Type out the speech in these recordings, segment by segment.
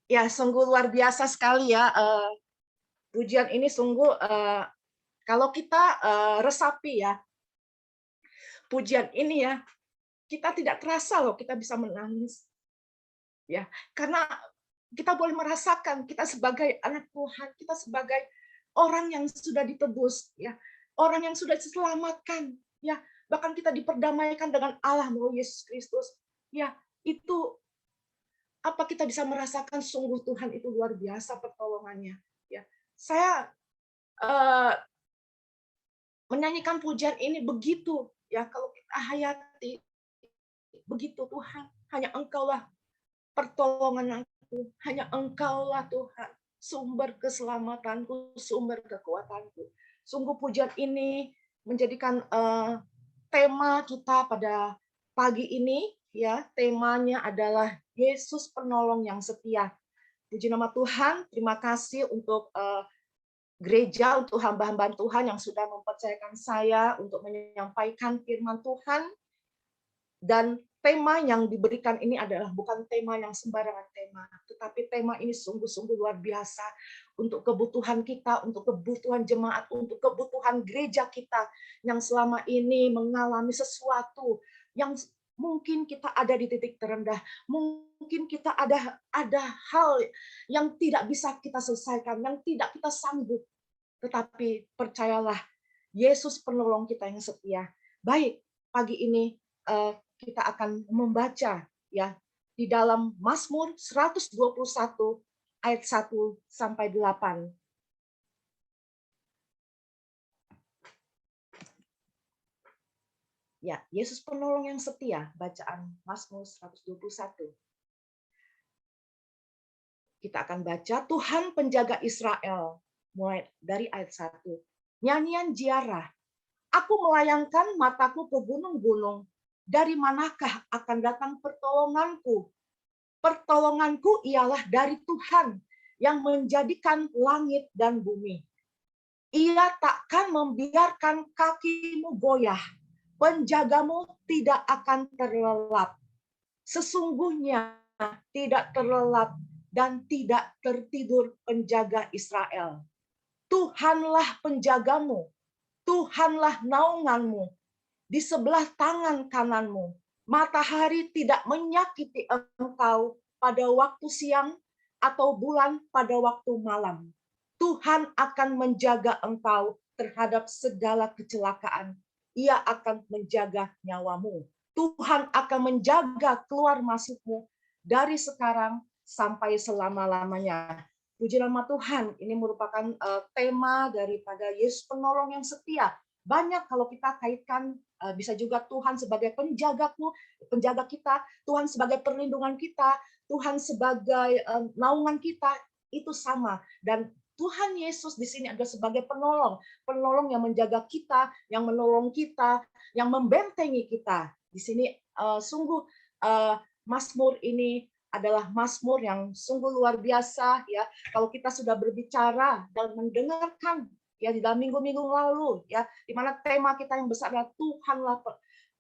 Ya, sungguh luar biasa sekali ya, pujian ini sungguh, kalau kita, resapi ya, pujian ini ya, kita tidak terasa loh kita bisa menangis, ya. Karena kita boleh merasakan kita sebagai anak Tuhan, kita sebagai orang yang sudah ditebus, ya, orang yang sudah diselamatkan, ya, bahkan kita diperdamaikan dengan Allah melalui Yesus Kristus. Ya, itu apa kita bisa merasakan sungguh Tuhan itu luar biasa pertolongannya, ya. Saya, eee, menyanyikan pujian ini begitu, ya, kalau kita hayati, begitu Tuhan, hanya Engkaulah pertolongan aku, hanya Engkaulah Tuhan, sumber keselamatanku, sumber kekuatanku. Sungguh pujian ini menjadikan, tema kita pada pagi ini, ya, temanya adalah Yesus penolong yang setia. Puji nama Tuhan, terima kasih untuk, gereja, untuk hamba-hamba Tuhan yang sudah mempercayakan saya untuk menyampaikan firman Tuhan. Dan tema yang diberikan ini adalah bukan tema yang sembarangan tema, tetapi tema ini sungguh-sungguh luar biasa untuk kebutuhan kita, untuk kebutuhan jemaat, untuk kebutuhan gereja kita yang selama ini mengalami sesuatu yang mungkin kita ada di titik terendah, mungkin kita ada hal yang tidak bisa kita selesaikan, yang tidak kita sanggup. Tetapi percayalah, Yesus penolong kita yang setia. Baik, pagi ini kita akan membaca ya di dalam Mazmur 121 ayat 1 sampai 8. Ya, Yesus penolong yang setia, bacaan Mazmur 121. Kita akan baca Tuhan penjaga Israel mulai dari ayat 1. Nyanyian ziarah. Aku melayangkan mataku ke gunung-gunung. Dari manakah akan datang pertolonganku? Pertolonganku ialah dari Tuhan yang menjadikan langit dan bumi. Ia takkan membiarkan kakimu goyah. Penjagamu tidak akan terlelap. Sesungguhnya tidak terlelap dan tidak tertidur penjaga Israel. Tuhanlah penjagamu, Tuhanlah naunganmu, di sebelah tangan kananmu. Matahari tidak menyakiti engkau pada waktu siang atau bulan pada waktu malam. Tuhan akan menjaga engkau terhadap segala kecelakaan. Ia akan menjaga nyawamu. Tuhan akan menjaga keluar masukmu dari sekarang sampai selama-lamanya. Puji nama Tuhan, ini merupakan tema daripada Yesus penolong yang setia. Banyak kalau kita kaitkan, bisa juga Tuhan sebagai penjagaku, penjaga kita, Tuhan sebagai perlindungan kita, Tuhan sebagai naungan kita, itu sama. Dan Tuhan Yesus di sini adalah sebagai penolong, penolong yang menjaga kita, yang menolong kita, yang membentengi kita. Di sini sungguh Mazmur ini adalah Mazmur yang sungguh luar biasa ya. Kalau kita sudah berbicara dan mendengarkan ya di dalam minggu-minggu lalu ya, di mana tema kita yang besar adalah Tuhanlah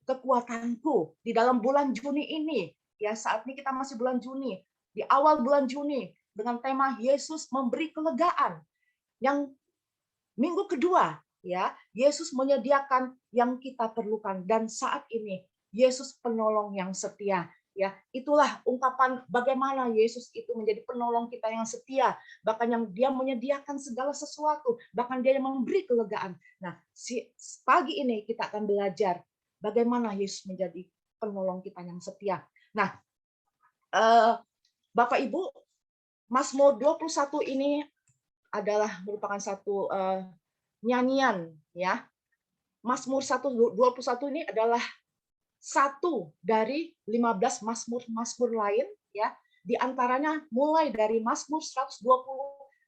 kekuatanku di dalam bulan Juni ini. Ya, saat ini kita masih bulan Juni, di awal bulan Juni dengan tema Yesus memberi kelegaan. Yang minggu kedua ya, Yesus menyediakan yang kita perlukan dan saat ini Yesus penolong yang setia. Ya, itulah ungkapan bagaimana Yesus itu menjadi penolong kita yang setia, bahkan yang dia menyediakan segala sesuatu, bahkan dia yang memberi kelegaan. Nah, pagi ini kita akan belajar bagaimana Yesus menjadi penolong kita yang setia. Nah, Bapak Ibu, Mazmur 21 ini adalah merupakan satu nyanyian ya. Mazmur 121 ini adalah satu dari 15 mazmur-mazmur lain ya. Di antaranya mulai dari Mazmur 120,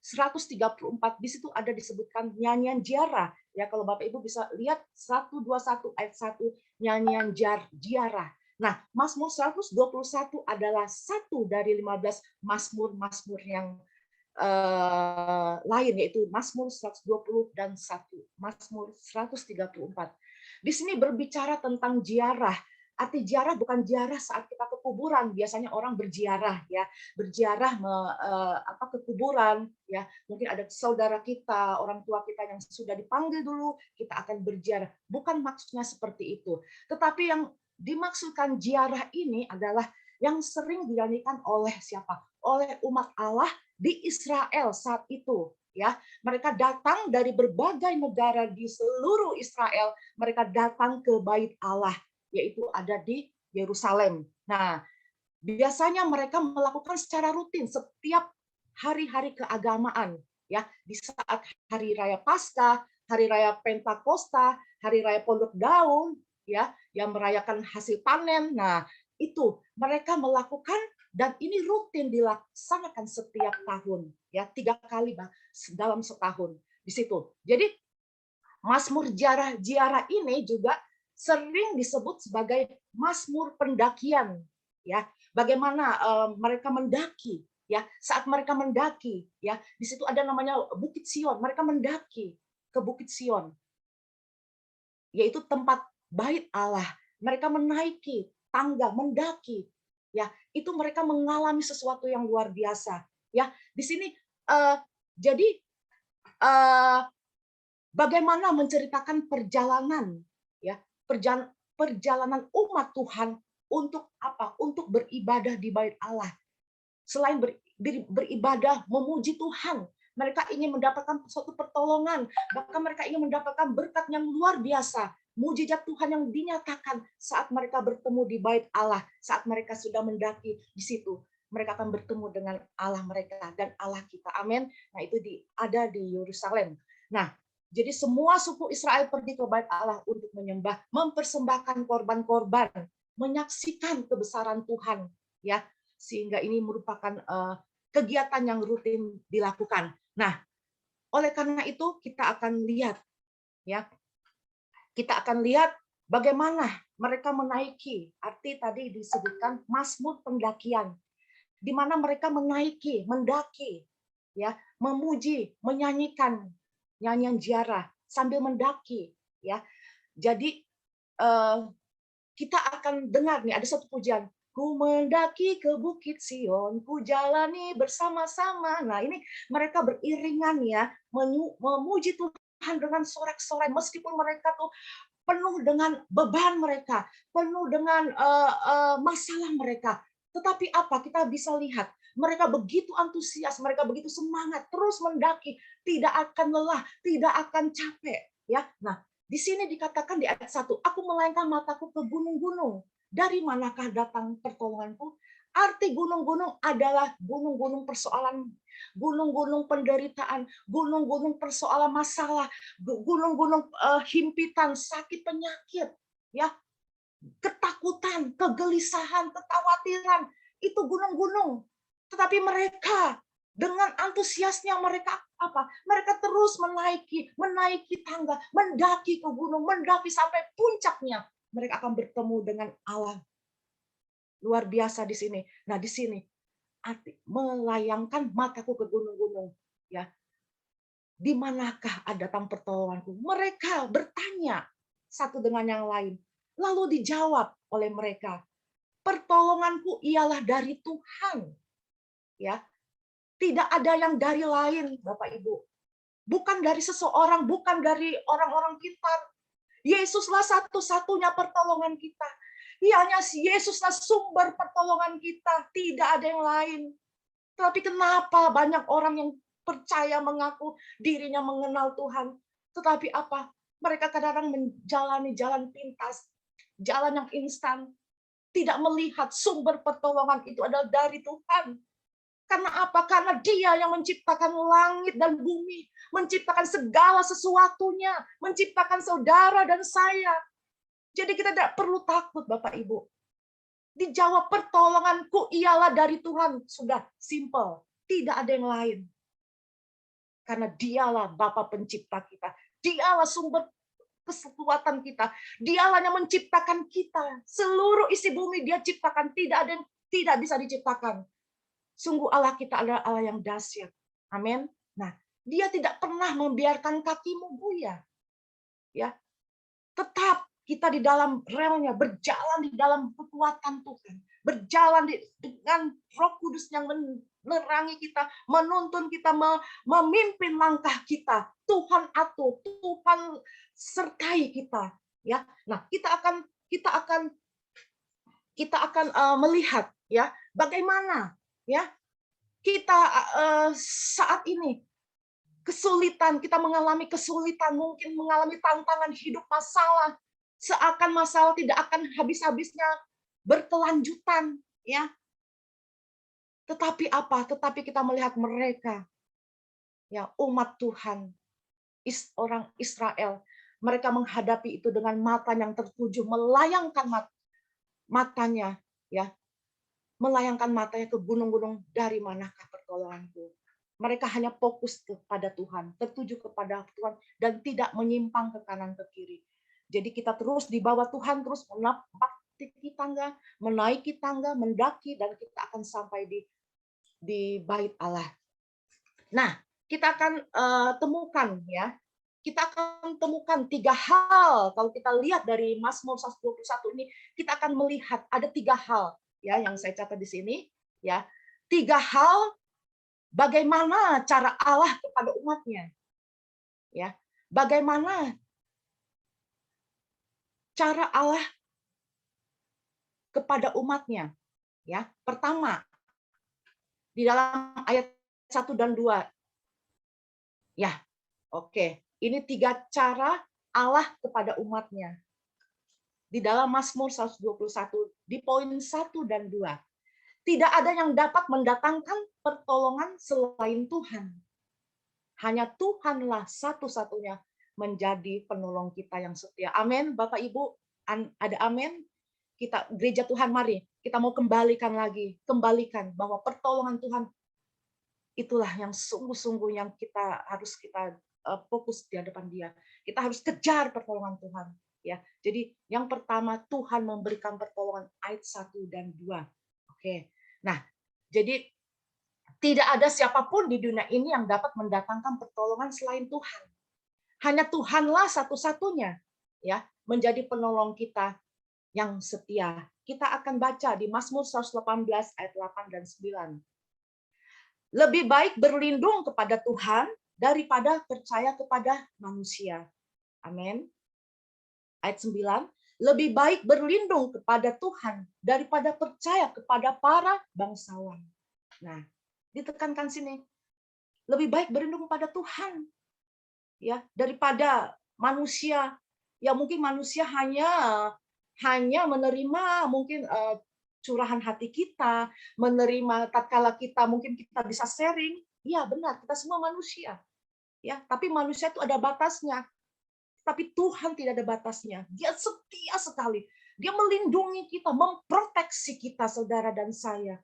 134 di situ ada disebutkan nyanyian ziarah ya. Kalau Bapak Ibu bisa lihat 121 ayat 1 nyanyian ziarah. Nah, Mazmur 121 adalah satu dari 15 mazmur-mazmur yang lain, yaitu Mazmur 120 dan Mazmur 134. Di sini berbicara tentang ziarah. Arti ziarah bukan ziarah saat kita ke kuburan, biasanya orang berziarah ya, berziarah ke kuburan ya. Mungkin ada saudara kita, orang tua kita yang sudah dipanggil dulu, kita akan berziarah. Bukan maksudnya seperti itu. Tetapi yang dimaksudkan ziarah ini adalah yang sering dinyanyikan oleh siapa? Oleh umat Allah di Israel saat itu ya. Mereka datang dari berbagai negara di seluruh Israel, mereka datang ke Bait Allah, yaitu ada di Yerusalem. Nah, biasanya mereka melakukan secara rutin setiap hari-hari keagamaan ya, di saat hari raya Paskah, hari raya Pentakosta, hari raya Pondok Daun ya, yang merayakan hasil panen. Nah, itu mereka melakukan dan ini rutin dilaksanakan setiap tahun ya, 3 kali dalam setahun di situ. Jadi Mazmur ziarah ini juga sering disebut sebagai Mazmur pendakian ya. Bagaimana mereka mendaki ya, saat mereka mendaki ya, di situ ada namanya Bukit Sion, mereka mendaki ke Bukit Sion, yaitu tempat bait Allah. Mereka menaiki tangga, mendaki ya, itu mereka mengalami sesuatu yang luar biasa ya. Di sini jadi bagaimana menceritakan perjalanan ya, perjalanan umat Tuhan untuk apa? Untuk beribadah di bait Allah. Selain beribadah memuji Tuhan, mereka ingin mendapatkan suatu pertolongan, bahkan mereka ingin mendapatkan berkat yang luar biasa, mujizat Tuhan yang dinyatakan saat mereka bertemu di bait Allah, saat mereka sudah mendaki di situ. Mereka akan bertemu dengan Allah mereka dan Allah kita. Amin. Nah, itu ada di Yerusalem. Nah, jadi semua suku Israel pergi ke bait Allah untuk menyembah, mempersembahkan korban-korban, menyaksikan kebesaran Tuhan, ya. Sehingga ini merupakan kegiatan yang rutin dilakukan. Nah, oleh karena itu kita akan lihat ya. Kita akan lihat bagaimana mereka menaiki, arti tadi disebutkan Mazmur pendakian, di mana mereka menaiki, mendaki, ya, memuji, menyanyikan nyanyian ziarah sambil mendaki, ya. Jadi kita akan dengar nih ada satu pujian, ku mendaki ke Bukit Sion, ku jalani bersama-sama. Nah, ini mereka beriringan ya, memuji Tuhan dengan sorak-sorai meskipun mereka tuh penuh dengan beban mereka, penuh dengan masalah mereka. Tetapi apa? Kita bisa lihat, mereka begitu antusias, mereka begitu semangat, terus mendaki, tidak akan lelah, tidak akan capek. Ya, nah di sini dikatakan di ayat 1, aku melayangkan mataku ke gunung-gunung. Dari manakah datang pertolonganku? Arti gunung-gunung adalah gunung-gunung persoalan, gunung-gunung penderitaan, gunung-gunung persoalan masalah, gunung-gunung himpitan, sakit penyakit, ya, ketakutan, kegelisahan, kekhawatiran, itu gunung-gunung. Tetapi mereka dengan antusiasnya mereka apa? Mereka terus menaiki tangga, mendaki ke gunung, mendaki sampai puncaknya. Mereka akan bertemu dengan Allah. Luar biasa di sini. Nah, di sini arti melayangkan mataku ke gunung-gunung, ya. Di manakah ada datang pertolonganku? Mereka bertanya satu dengan yang lain. Lalu dijawab oleh mereka, pertolonganku ialah dari Tuhan. Ya, tidak ada yang dari lain, Bapak Ibu. Bukan dari seseorang, bukan dari orang-orang kita. Yesuslah satu-satunya pertolongan kita. Hanya Yesuslah sumber pertolongan kita, tidak ada yang lain. Tapi kenapa banyak orang yang percaya mengaku dirinya mengenal Tuhan, tetapi apa? Mereka kadang-kadang menjalani jalan pintas, jalan yang instan, tidak melihat sumber pertolongan itu adalah dari Tuhan. Karena apa? Karena Dia yang menciptakan langit dan bumi, menciptakan segala sesuatunya, menciptakan saudara dan saya. Jadi kita tidak perlu takut, Bapak Ibu. Dijawab pertolonganku ialah dari Tuhan. Sudah, simple. Tidak ada yang lain. Karena Dialah Bapa pencipta kita. Dialah sumber kekuatan kita. Dialah yang menciptakan kita. Seluruh isi bumi Dia ciptakan. Tidak ada yang tidak bisa diciptakan. Sungguh Allah kita adalah Allah yang dahsyat. Amin. Nah, Dia tidak pernah membiarkan kakimu buyar. Ya. Tetap kita di dalam relnya, berjalan di dalam kekuatan Tuhan. berjalan dengan Roh Kudus yang menerangi kita, menuntun kita, memimpin langkah kita. Tuhan atur, Tuhan sertai kita, ya. Nah, kita akan melihat, ya, bagaimana, ya, kita saat ini kesulitan, kita mengalami kesulitan, mungkin mengalami tantangan hidup, masalah, seakan masalah tidak akan habis-habisnya, berkelanjutan, ya. Tetapi apa? Tetapi kita melihat mereka, ya, umat Tuhan, orang Israel, mereka menghadapi itu dengan mata yang tertuju, melayangkan matanya, ya, melayangkan matanya ke gunung-gunung, dari manakah pertolonganku. Mereka hanya fokus kepada Tuhan, tertuju kepada Tuhan, dan tidak menyimpang ke kanan ke kiri. Jadi kita terus di bawah Tuhan, terus menaiki tangga, menaiki tangga, mendaki, dan kita akan sampai di bait Allah. Nah, kita akan temukan, ya, kita akan temukan 3 hal. Kalau kita lihat dari Mazmur 121 ini, kita akan melihat ada 3 hal, ya, yang saya catat di sini, ya. 3 hal bagaimana cara Allah kepada umatnya, ya. Bagaimana cara Allah kepada umatnya, ya. Pertama, di dalam ayat 1 dan 2. Ya, oke. Ini 3 cara Allah kepada umatnya. Di dalam Mazmur 121, di poin 1 dan 2. Tidak ada yang dapat mendatangkan pertolongan selain Tuhan. Hanya Tuhanlah satu-satunya menjadi penolong kita yang setia. Amin, Bapak Ibu. Ada amin? Kita gereja Tuhan, mari kita mau kembalikan bahwa pertolongan Tuhan itulah yang sungguh-sungguh yang harus kita fokus di hadapan Dia. Kita harus kejar pertolongan Tuhan, ya. Jadi yang pertama, Tuhan memberikan pertolongan, ayat 1 dan 2. Oke. Nah, jadi tidak ada siapapun di dunia ini yang dapat mendatangkan pertolongan selain Tuhan. Hanya Tuhanlah satu-satunya, ya, menjadi penolong kita yang setia. Kita akan baca di Mazmur 118 ayat 8 dan 9. Lebih baik berlindung kepada Tuhan daripada percaya kepada manusia. Amin. Ayat 9. Lebih baik berlindung kepada Tuhan daripada percaya kepada para bangsawan. Nah, ditekankan sini. Lebih baik berlindung pada Tuhan, ya, daripada manusia. Ya, mungkin manusia hanya menerima mungkin curahan hati kita, menerima tatkala mungkin kita bisa sharing. Iya, benar, kita semua manusia. Ya, tapi manusia itu ada batasnya. Tapi Tuhan tidak ada batasnya. Dia setia sekali. Dia melindungi kita, memproteksi kita, saudara dan saya.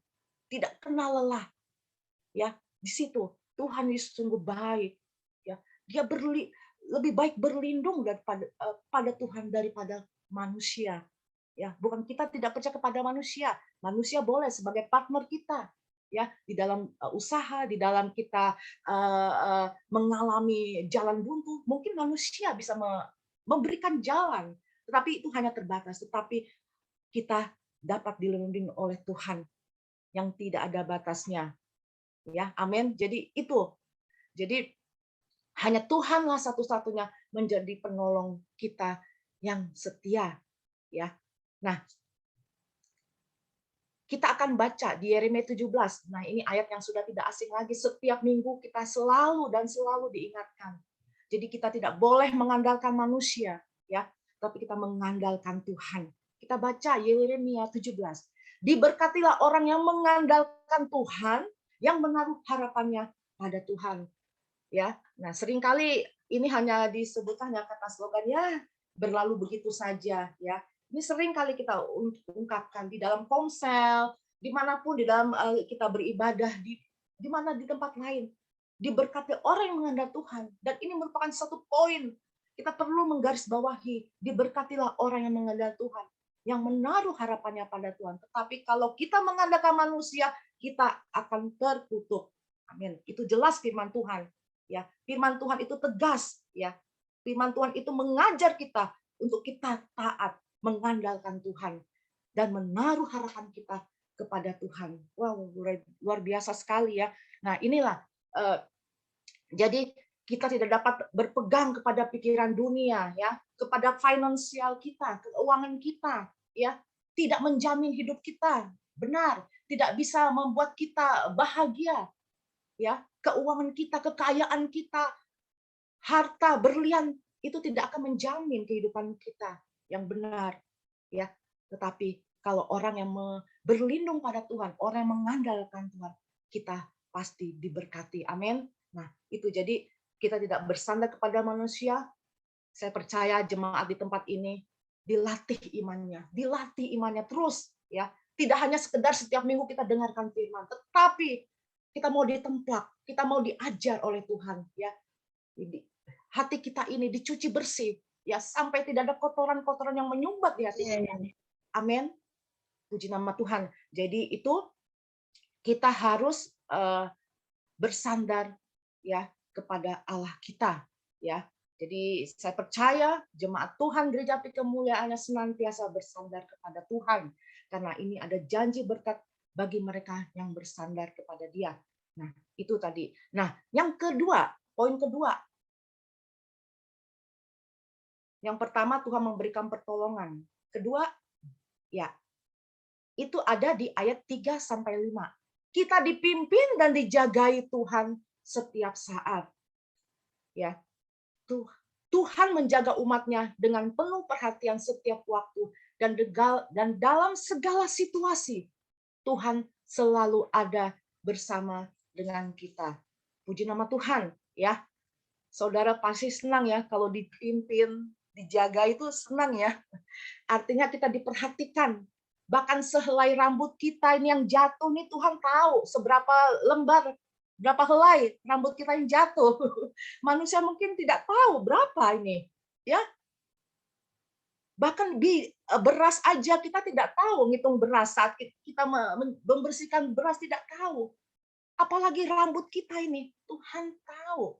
Tidak kenal lelah. Ya, di situ Tuhan Yesus sungguh baik. Ya, dia lebih baik berlindung pada Tuhan daripada manusia. Ya, bukan kita tidak percaya kepada manusia. Manusia boleh sebagai partner kita, ya, di dalam usaha, di dalam kita mengalami jalan buntu. Mungkin manusia bisa memberikan jalan, tetapi itu hanya terbatas. Tetapi kita dapat dilindungi oleh Tuhan yang tidak ada batasnya. Ya, amin. Jadi itu. Jadi hanya Tuhanlah satu-satunya menjadi penolong kita yang setia, ya. Nah, kita akan baca di Yeremia 17. Nah, ini ayat yang sudah tidak asing lagi. Setiap minggu kita selalu diingatkan. Jadi kita tidak boleh mengandalkan manusia, ya, tapi kita mengandalkan Tuhan. Kita baca Yeremia 17. Diberkatilah orang yang mengandalkan Tuhan, yang menaruh harapannya pada Tuhan. Ya, nah seringkali ini hanya disebutkan kata slogannya berlalu begitu saja, ya. Ini sering kali kita ungkapkan di dalam ponsel, dimanapun, di dalam kita beribadah, di mana di tempat lain. Diberkati orang yang mengandalkan Tuhan. Dan ini merupakan satu poin. Kita perlu menggarisbawahi, diberkatilah orang yang mengandalkan Tuhan, yang menaruh harapannya pada Tuhan. Tetapi kalau kita mengandalkan manusia, kita akan terkutuk. Amin. Itu jelas firman Tuhan. Ya, firman Tuhan itu tegas, ya. Firman Tuhan itu mengajar kita untuk kita taat, mengandalkan Tuhan. dan menaruh harapan kita kepada Tuhan. Wow, luar biasa sekali ya. Nah, inilah jadi kita tidak dapat berpegang kepada pikiran dunia ya, kepada finansial kita, keuangan kita ya, tidak menjamin hidup kita. Benar, tidak bisa membuat kita bahagia ya. Keuangan kita, kekayaan kita, harta, berlian itu tidak akan menjamin kehidupan kita yang benar ya. Tetapi kalau orang yang berlindung pada Tuhan, orang yang mengandalkan Tuhan, kita pasti diberkati. Amin. Nah, itu jadi kita tidak bersandar kepada manusia. Saya percaya jemaat di tempat ini dilatih imannya terus ya. Tidak hanya sekedar setiap minggu kita dengarkan firman, tetapi kita mau ditemplak, kita mau diajar oleh Tuhan ya. Hati kita ini dicuci bersih ya, sampai tidak ada kotoran-kotoran yang menyumbat di hati kita. Amin. Puji nama Tuhan. Jadi itu kita harus bersandar ya kepada Allah kita ya. Jadi saya percaya jemaat Tuhan Gereja Api Kemuliaannya senantiasa bersandar kepada Tuhan, karena ini ada janji berkat bagi mereka yang bersandar kepada Dia. Nah, itu tadi. Nah, yang kedua, poin kedua. Yang pertama Tuhan memberikan pertolongan. Kedua, ya, itu ada di ayat 3 sampai 5. Kita dipimpin dan dijagai Tuhan setiap saat. Ya. Tuhan menjaga umat-Nya dengan penuh perhatian setiap waktu, dan dalam segala situasi Tuhan selalu ada bersama dengan kita. Puji nama Tuhan ya. Saudara pasti senang ya kalau dipimpin, dijaga, itu senang ya. Artinya kita diperhatikan. Bahkan sehelai rambut kita ini yang jatuh nih Tuhan tahu seberapa lembar, berapa helai rambut kita yang jatuh. Manusia mungkin tidak tahu berapa ini. Ya. Bahkan beras aja kita tidak tahu ngitung beras saat kita membersihkan beras, tidak tahu. Apalagi rambut kita ini, Tuhan tahu.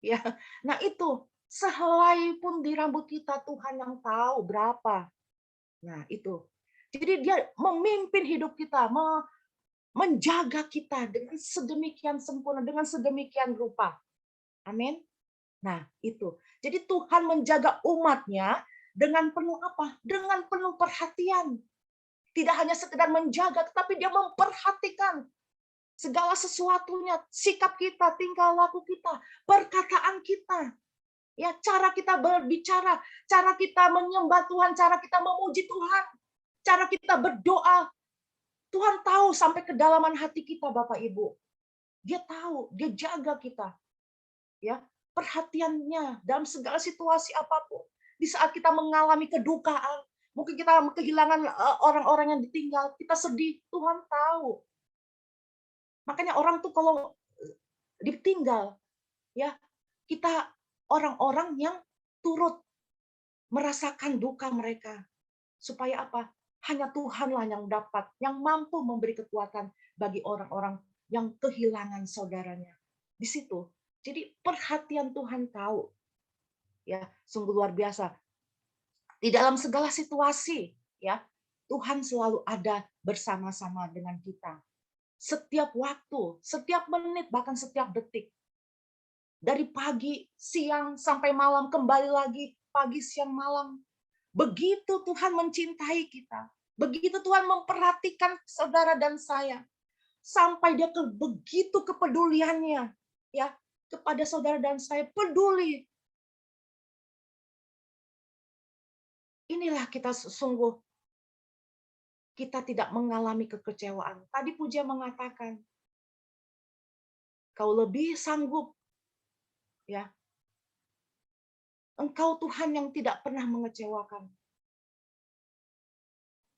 Ya. Nah, itu sehelai pun di rambut kita Tuhan yang tahu berapa. Nah, itu. Jadi dia memimpin hidup kita, menjaga kita dengan sedemikian sempurna, dengan sedemikian rupa. Amin. Nah, itu. Jadi Tuhan menjaga umat-Nya dengan penuh apa? Dengan penuh perhatian. Tidak hanya sekedar menjaga, tetapi dia memperhatikan segala sesuatunya, sikap kita, tingkah laku kita, perkataan kita. Ya, cara kita berbicara, cara kita menyembah Tuhan, cara kita memuji Tuhan, cara kita berdoa. Tuhan tahu sampai kedalaman hati kita, Bapak Ibu. Dia tahu, dia jaga kita. Ya, perhatiannya dalam segala situasi apapun. Di saat kita mengalami kedukaan, mungkin kita kehilangan orang-orang yang ditinggal, kita sedih, Tuhan tahu. Makanya orang tuh kalau ditinggal, ya, kita orang-orang yang turut merasakan duka mereka. Supaya apa? Hanya Tuhanlah yang dapat, yang mampu memberi kekuatan bagi orang-orang yang kehilangan saudaranya. Di situ. Jadi perhatian Tuhan tahu. Ya, sungguh luar biasa. Di dalam segala situasi, ya, Tuhan selalu ada bersama-sama dengan kita. Setiap waktu, setiap menit, bahkan setiap detik. Dari pagi, siang, sampai malam, kembali lagi pagi, siang, malam. Begitu Tuhan mencintai kita. Begitu Tuhan memperhatikan saudara dan saya. Sampai dia begitu kepeduliannya ya kepada saudara dan saya, peduli. Inilah kita sungguh kita tidak mengalami kekecewaan. Tadi Puja mengatakan, kau lebih sanggup ya. Engkau Tuhan yang tidak pernah mengecewakan.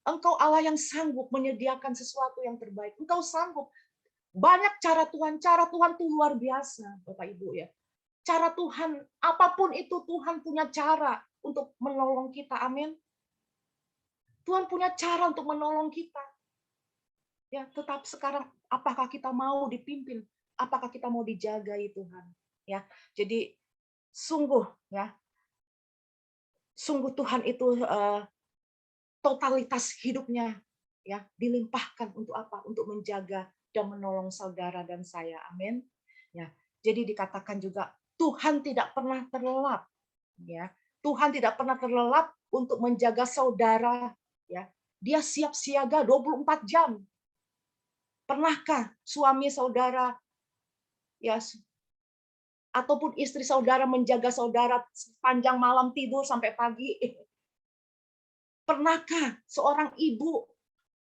Engkau Allah yang sanggup menyediakan sesuatu yang terbaik. Engkau sanggup. Banyak cara Tuhan itu luar biasa, Bapak Ibu ya. Cara Tuhan, apapun itu Tuhan punya cara untuk menolong kita. Amin. Tuhan punya cara untuk menolong kita. Ya, tetap sekarang apakah kita mau dipimpin? Apakah kita mau dijagai Tuhan? Ya. Jadi sungguh ya. Sungguh Tuhan itu totalitas hidupnya ya dilimpahkan untuk apa? Untuk menjaga dan menolong saudara dan saya. Amin. Ya. Jadi dikatakan juga Tuhan tidak pernah terlelap ya. Tuhan tidak pernah terlelap untuk menjaga saudara ya. Dia siap siaga 24 jam. Pernahkah suami saudara ya ataupun istri saudara menjaga saudara sepanjang malam tidur sampai pagi? Pernahkah seorang ibu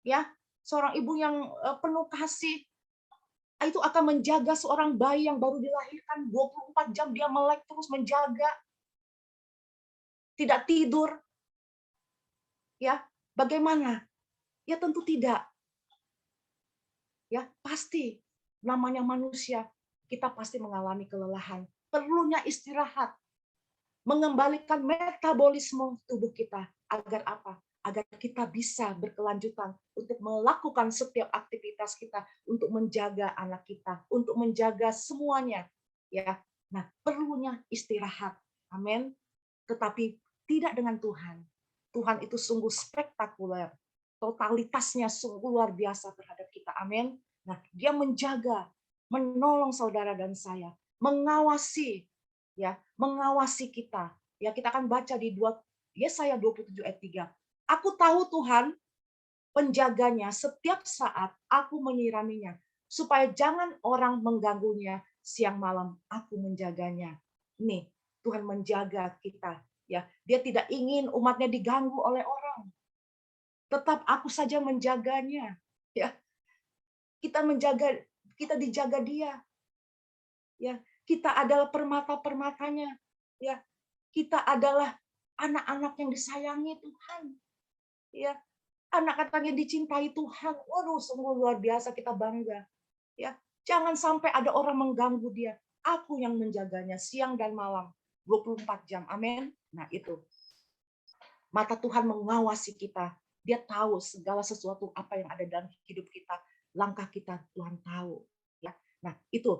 ya, seorang ibu yang penuh kasih itu akan menjaga seorang bayi yang baru dilahirkan 24 jam dia melek terus menjaga, tidak tidur. Ya, bagaimana? Ya tentu tidak. Ya, pasti namanya manusia, kita pasti mengalami kelelahan. Perlunya istirahat, mengembalikan metabolisme tubuh kita agar apa? Agar kita bisa berkelanjutan untuk melakukan setiap aktivitas kita, untuk menjaga anak kita, untuk menjaga semuanya. Ya, nah perlunya istirahat. Amin. Tetapi tidak dengan Tuhan. Tuhan itu sungguh spektakuler. Totalitasnya sungguh luar biasa terhadap kita. Amin. Nah, dia menjaga, menolong saudara dan saya, mengawasi ya, mengawasi kita. Ya, kita akan baca di Yesaya 27 ayat 3. Aku tahu Tuhan penjaganya setiap saat aku menyiraminya, supaya jangan orang mengganggunya siang malam. Aku menjaganya. Nih, Tuhan menjaga kita. Ya, dia tidak ingin umatnya diganggu oleh orang. Tetap aku saja menjaganya. Ya, kita menjaga, kita dijaga dia. Ya, kita adalah permata-permatanya. Ya, kita adalah anak-anak yang disayangi Tuhan. Ya, anak-anak yang dicintai Tuhan. Waduh, sungguh luar biasa kita bangga. Ya, jangan sampai ada orang mengganggu dia. Aku yang menjaganya siang dan malam, 24 jam. Amin. Nah, itu. Mata Tuhan mengawasi kita. Dia tahu segala sesuatu apa yang ada dalam hidup kita. Langkah kita Tuhan tahu. Ya. Nah, itu.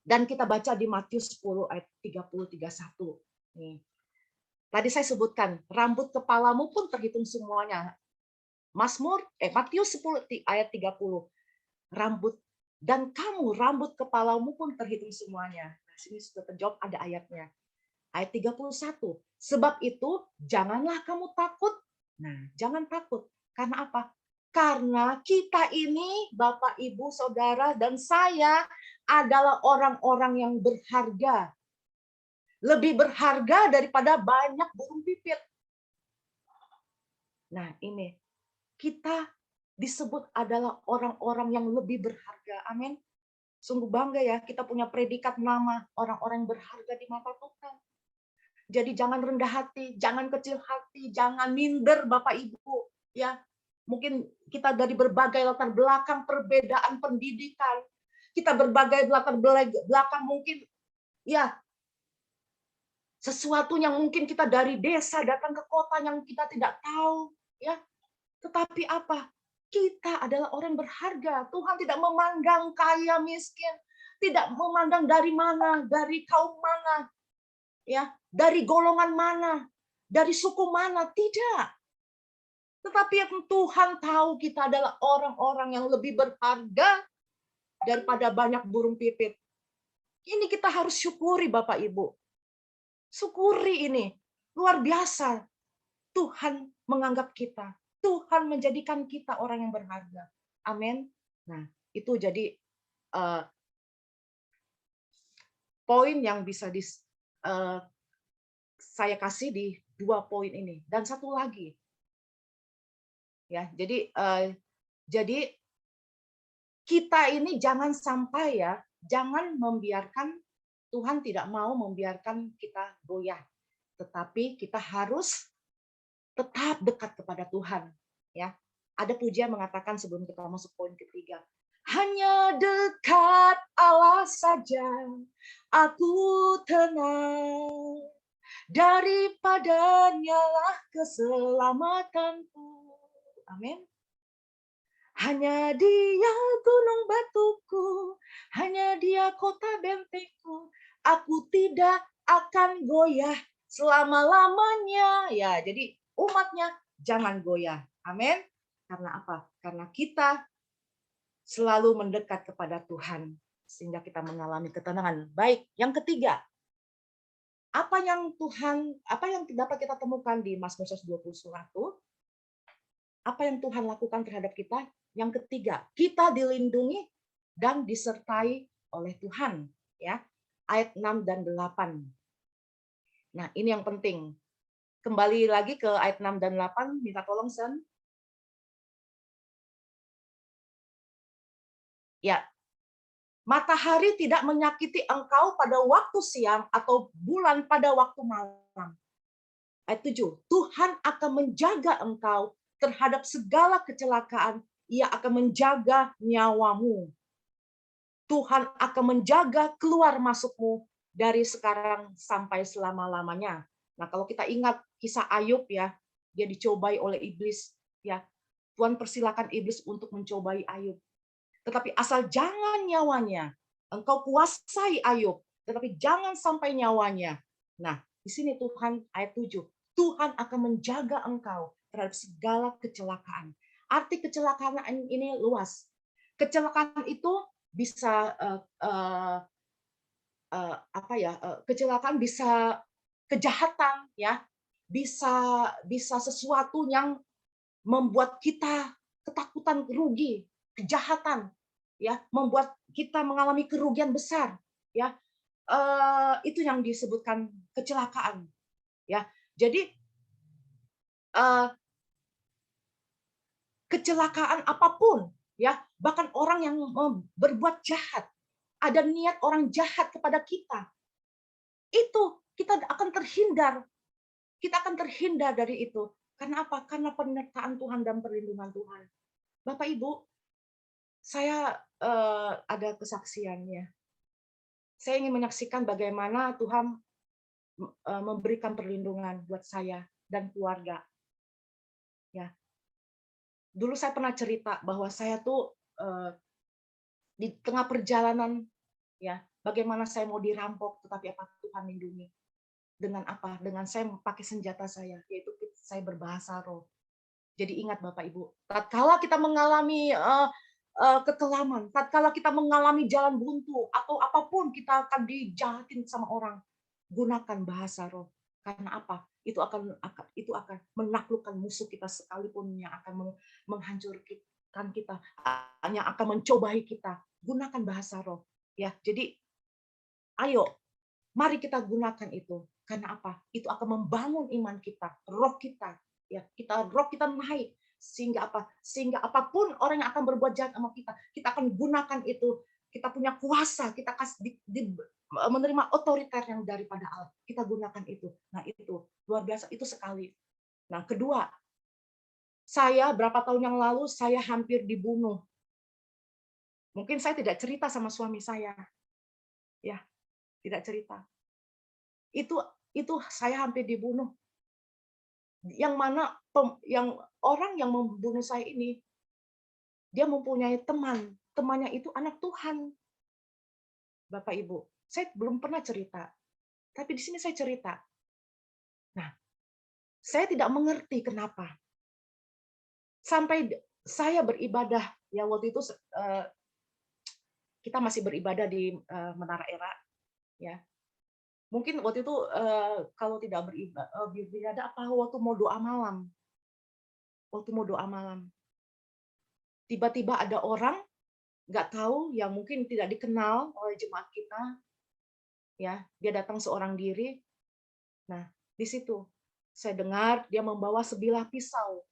Dan kita baca di Matius 10 ayat 30-31. Nih. Tadi saya sebutkan, rambut kepalamu pun terhitung semuanya. Matius 10 ayat 30. Rambut dan kamu rambut kepalamu pun terhitung semuanya. Nah, sini sudah terjawab ada ayatnya. Ayat 31. Sebab itu janganlah kamu takut. Nah, jangan takut. Karena apa? Karena kita ini, Bapak, Ibu, Saudara, dan saya adalah orang-orang yang berharga. Lebih berharga daripada banyak burung pipit. Nah, ini. Kita disebut adalah orang-orang yang lebih berharga. Amin. Sungguh bangga ya, kita punya predikat nama orang-orang yang berharga di mata Tuhan. Jadi jangan rendah hati, jangan kecil hati, jangan minder Bapak Ibu. Ya, mungkin kita dari berbagai latar belakang, perbedaan pendidikan, kita berbagai latar belakang mungkin ya sesuatu yang mungkin kita dari desa datang ke kota yang kita tidak tahu, ya. Tetapi apa? Kita adalah orang berharga. Tuhan tidak memandang kaya miskin, tidak memandang dari mana, dari kaum mana, ya, dari golongan mana, dari suku mana, tidak. Tetapi yang Tuhan tahu kita adalah orang-orang yang lebih berharga daripada banyak burung pipit. Ini kita harus syukuri Bapak Ibu. Syukuri ini. Luar biasa. Tuhan menganggap kita. Tuhan menjadikan kita orang yang berharga. Amin. Nah, itu jadi poin yang bisa saya kasih di 2 poin ini. Dan satu lagi. Ya, jadi kita ini jangan sampai ya, jangan membiarkan Tuhan tidak mau membiarkan kita goyah. Tetapi kita harus tetap dekat kepada Tuhan. Ya, ada pujian mengatakan sebelum kita masuk poin ketiga, hanya dekat Allah saja aku tenang, daripadanya lah keselamatanku. Amin. Hanya Dia gunung batuku, hanya Dia kota bentengku. Aku tidak akan goyah selama-lamanya. Ya, jadi umatnya jangan goyah. Amin. Karena apa? Karena kita selalu mendekat kepada Tuhan sehingga kita mengalami ketenangan. Baik, yang ketiga, apa yang dapat kita temukan di Mazmur 121? Apa yang Tuhan lakukan terhadap kita? Yang ketiga, kita dilindungi dan disertai oleh Tuhan, ya. Ayat 6 dan 8. Nah, ini yang penting. Kembali lagi ke ayat 6 dan 8, minta tolong Sen. Ya, matahari tidak menyakiti engkau pada waktu siang atau bulan pada waktu malam. Ayat 7, Tuhan akan menjaga engkau terhadap segala kecelakaan. Ia akan menjaga nyawamu. Tuhan akan menjaga keluar masukmu dari sekarang sampai selama-lamanya. Nah, kalau kita ingat kisah Ayub ya, dia dicobai oleh iblis ya. Tuhan persilakan iblis untuk mencobai Ayub. Tetapi asal jangan nyawanya. Engkau kuasai Ayub, tetapi jangan sampai nyawanya. Nah, di sini Tuhan ayat 7. Tuhan akan menjaga engkau terhadap segala kecelakaan. Arti kecelakaan ini luas. Kecelakaan itu bisa kecelakaan bisa kejahatan ya, bisa sesuatu yang membuat kita ketakutan, rugi, kejahatan, ya, membuat kita mengalami kerugian besar, ya. Itu yang disebutkan kecelakaan, ya. Jadi kecelakaan apapun, ya, bahkan orang yang berbuat jahat, ada niat orang jahat kepada kita, itu kita akan terhindar. Kita akan terhindar dari itu. Karena apa? Karena penyertaan Tuhan dan perlindungan Tuhan. Bapak Ibu, saya ada kesaksiannya. Saya ingin menyaksikan bagaimana Tuhan memberikan perlindungan buat saya dan keluarga. Ya, dulu saya pernah cerita bahwa saya tuh di tengah perjalanan, ya, bagaimana saya mau dirampok, tetapi apa Tuhan lindungi. Dengan apa? Dengan saya pakai senjata saya, yaitu saya berbahasa roh. Jadi ingat Bapak Ibu, tatkala kita mengalami kekelaman, tatkala kita mengalami jalan buntu atau apapun kita akan dijahatin sama orang, gunakan bahasa roh. Karena apa? Itu akan menaklukkan musuh kita sekalipun yang akan menghancurkan kita, yang akan mencobai kita. Gunakan bahasa roh. Ya, jadi ayo, mari kita gunakan itu. Karena apa? Itu akan membangun iman kita, roh kita. Ya, roh kita naik sehingga apa? Sehingga apapun orang yang akan berbuat jahat sama kita akan gunakan itu. Kita punya kuasa, kita menerima otoriter yang daripada Allah. Kita gunakan itu. Nah, itu luar biasa, itu sekali. Nah, kedua, saya berapa tahun yang lalu saya hampir dibunuh. Mungkin saya tidak cerita sama suami saya. Ya, tidak cerita. Itu saya hampir dibunuh. Yang mana orang yang membunuh saya ini, dia mempunyai teman. Temannya itu anak Tuhan. Bapak Ibu, saya belum pernah cerita. Tapi di sini saya cerita. Nah, saya tidak mengerti kenapa. Sampai saya beribadah, ya waktu itu kita masih beribadah di Menara Era, ya. Mungkin waktu itu kalau tidak beribadah apa waktu mau doa malam. Waktu mau doa malam. Tiba-tiba ada orang nggak tahu yang mungkin tidak dikenal oleh jemaat kita, ya, dia datang seorang diri. Nah, di situ saya dengar dia membawa sebilah pisau.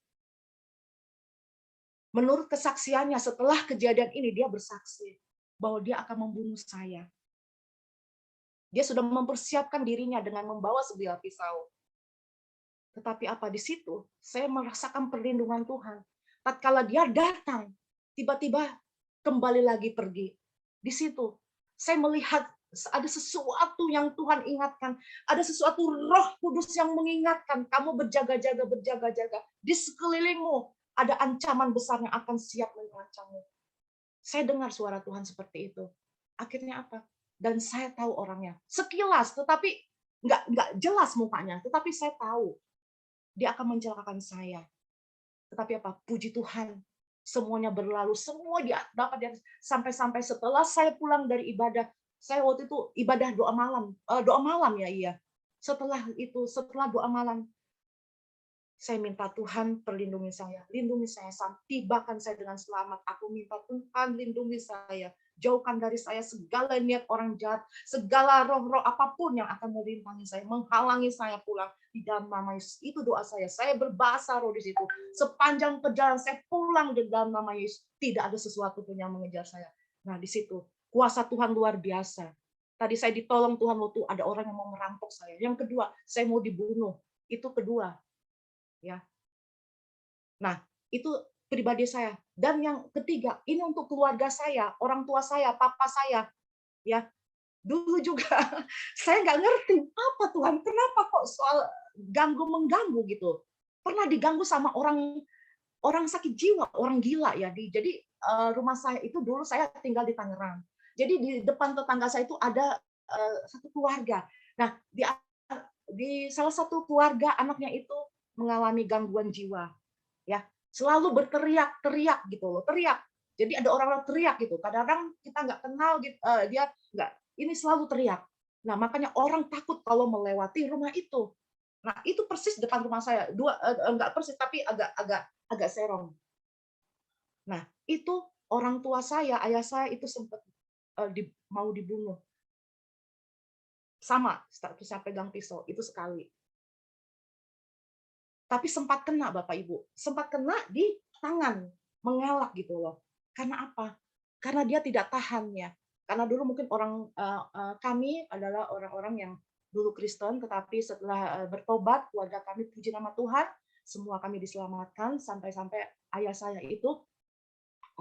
Menurut kesaksiannya setelah kejadian ini dia bersaksi bahwa dia akan membunuh saya. Dia sudah mempersiapkan dirinya dengan membawa sebilah pisau. Tetapi apa di situ saya merasakan perlindungan Tuhan. Tatkala dia datang, tiba-tiba kembali lagi pergi. Di situ saya melihat ada sesuatu yang Tuhan ingatkan, ada sesuatu Roh Kudus yang mengingatkan kamu berjaga-jaga, berjaga-jaga. Di sekelilingmu ada ancaman besar yang akan siap mengancammu. Saya dengar suara Tuhan seperti itu. Akhirnya apa? Dan saya tahu orangnya sekilas, tetapi nggak jelas mukanya, tetapi saya tahu dia akan mencelakakan saya. Tetapi apa? Puji Tuhan, semuanya berlalu, semua dia dapat dia sampai setelah saya pulang dari ibadah, saya waktu itu ibadah doa malam ya iya. Setelah doa malam, saya minta Tuhan perlindungi saya, lindungi saya, tibakan saya dengan selamat. Aku minta Tuhan lindungi saya, jauhkan dari saya segala niat orang jahat, segala roh-roh apapun yang akan merintangi saya, menghalangi saya pulang di dalam nama Yesus. Itu doa saya. Saya berbahasa roh di situ. Sepanjang perjalanan saya pulang di dalam nama Yesus, tidak ada sesuatu pun yang mengejar saya. Nah, di situ kuasa Tuhan luar biasa. Tadi saya ditolong Tuhan waktu ada orang yang mau merampok saya. Yang kedua, saya mau dibunuh. Itu kedua. Ya, nah, itu pribadi saya. Dan yang ketiga, ini untuk keluarga saya, orang tua saya, papa saya. Ya, dulu juga saya nggak ngerti apa Tuhan, kenapa kok soal mengganggu gitu. Pernah diganggu sama orang orang sakit jiwa, orang gila ya. Jadi rumah saya itu dulu saya tinggal di Tangerang. Jadi di depan tetangga saya itu ada satu keluarga. Nah, di salah satu keluarga anaknya itu mengalami gangguan jiwa. Ya, selalu berteriak-teriak gitu loh, teriak. Jadi ada orang-orang teriak gitu. Kadang-kadang kita nggak kenal gitu, dia nggak, ini selalu teriak. Nah, makanya orang takut kalau melewati rumah itu. Nah, itu persis depan rumah saya. Enggak persis tapi agak serong. Nah, itu orang tua saya, ayah saya itu sempat mau dibunuh. Sama, statusnya pegang pisau, itu sekali. Tapi sempat kena Bapak Ibu, sempat kena di tangan, mengelak gitu loh. Karena apa? Karena dia tidak tahan ya. Karena dulu mungkin kami adalah orang-orang yang dulu Kristen, tetapi setelah bertobat, keluarga kami puji nama Tuhan, semua kami diselamatkan sampai-sampai ayah saya itu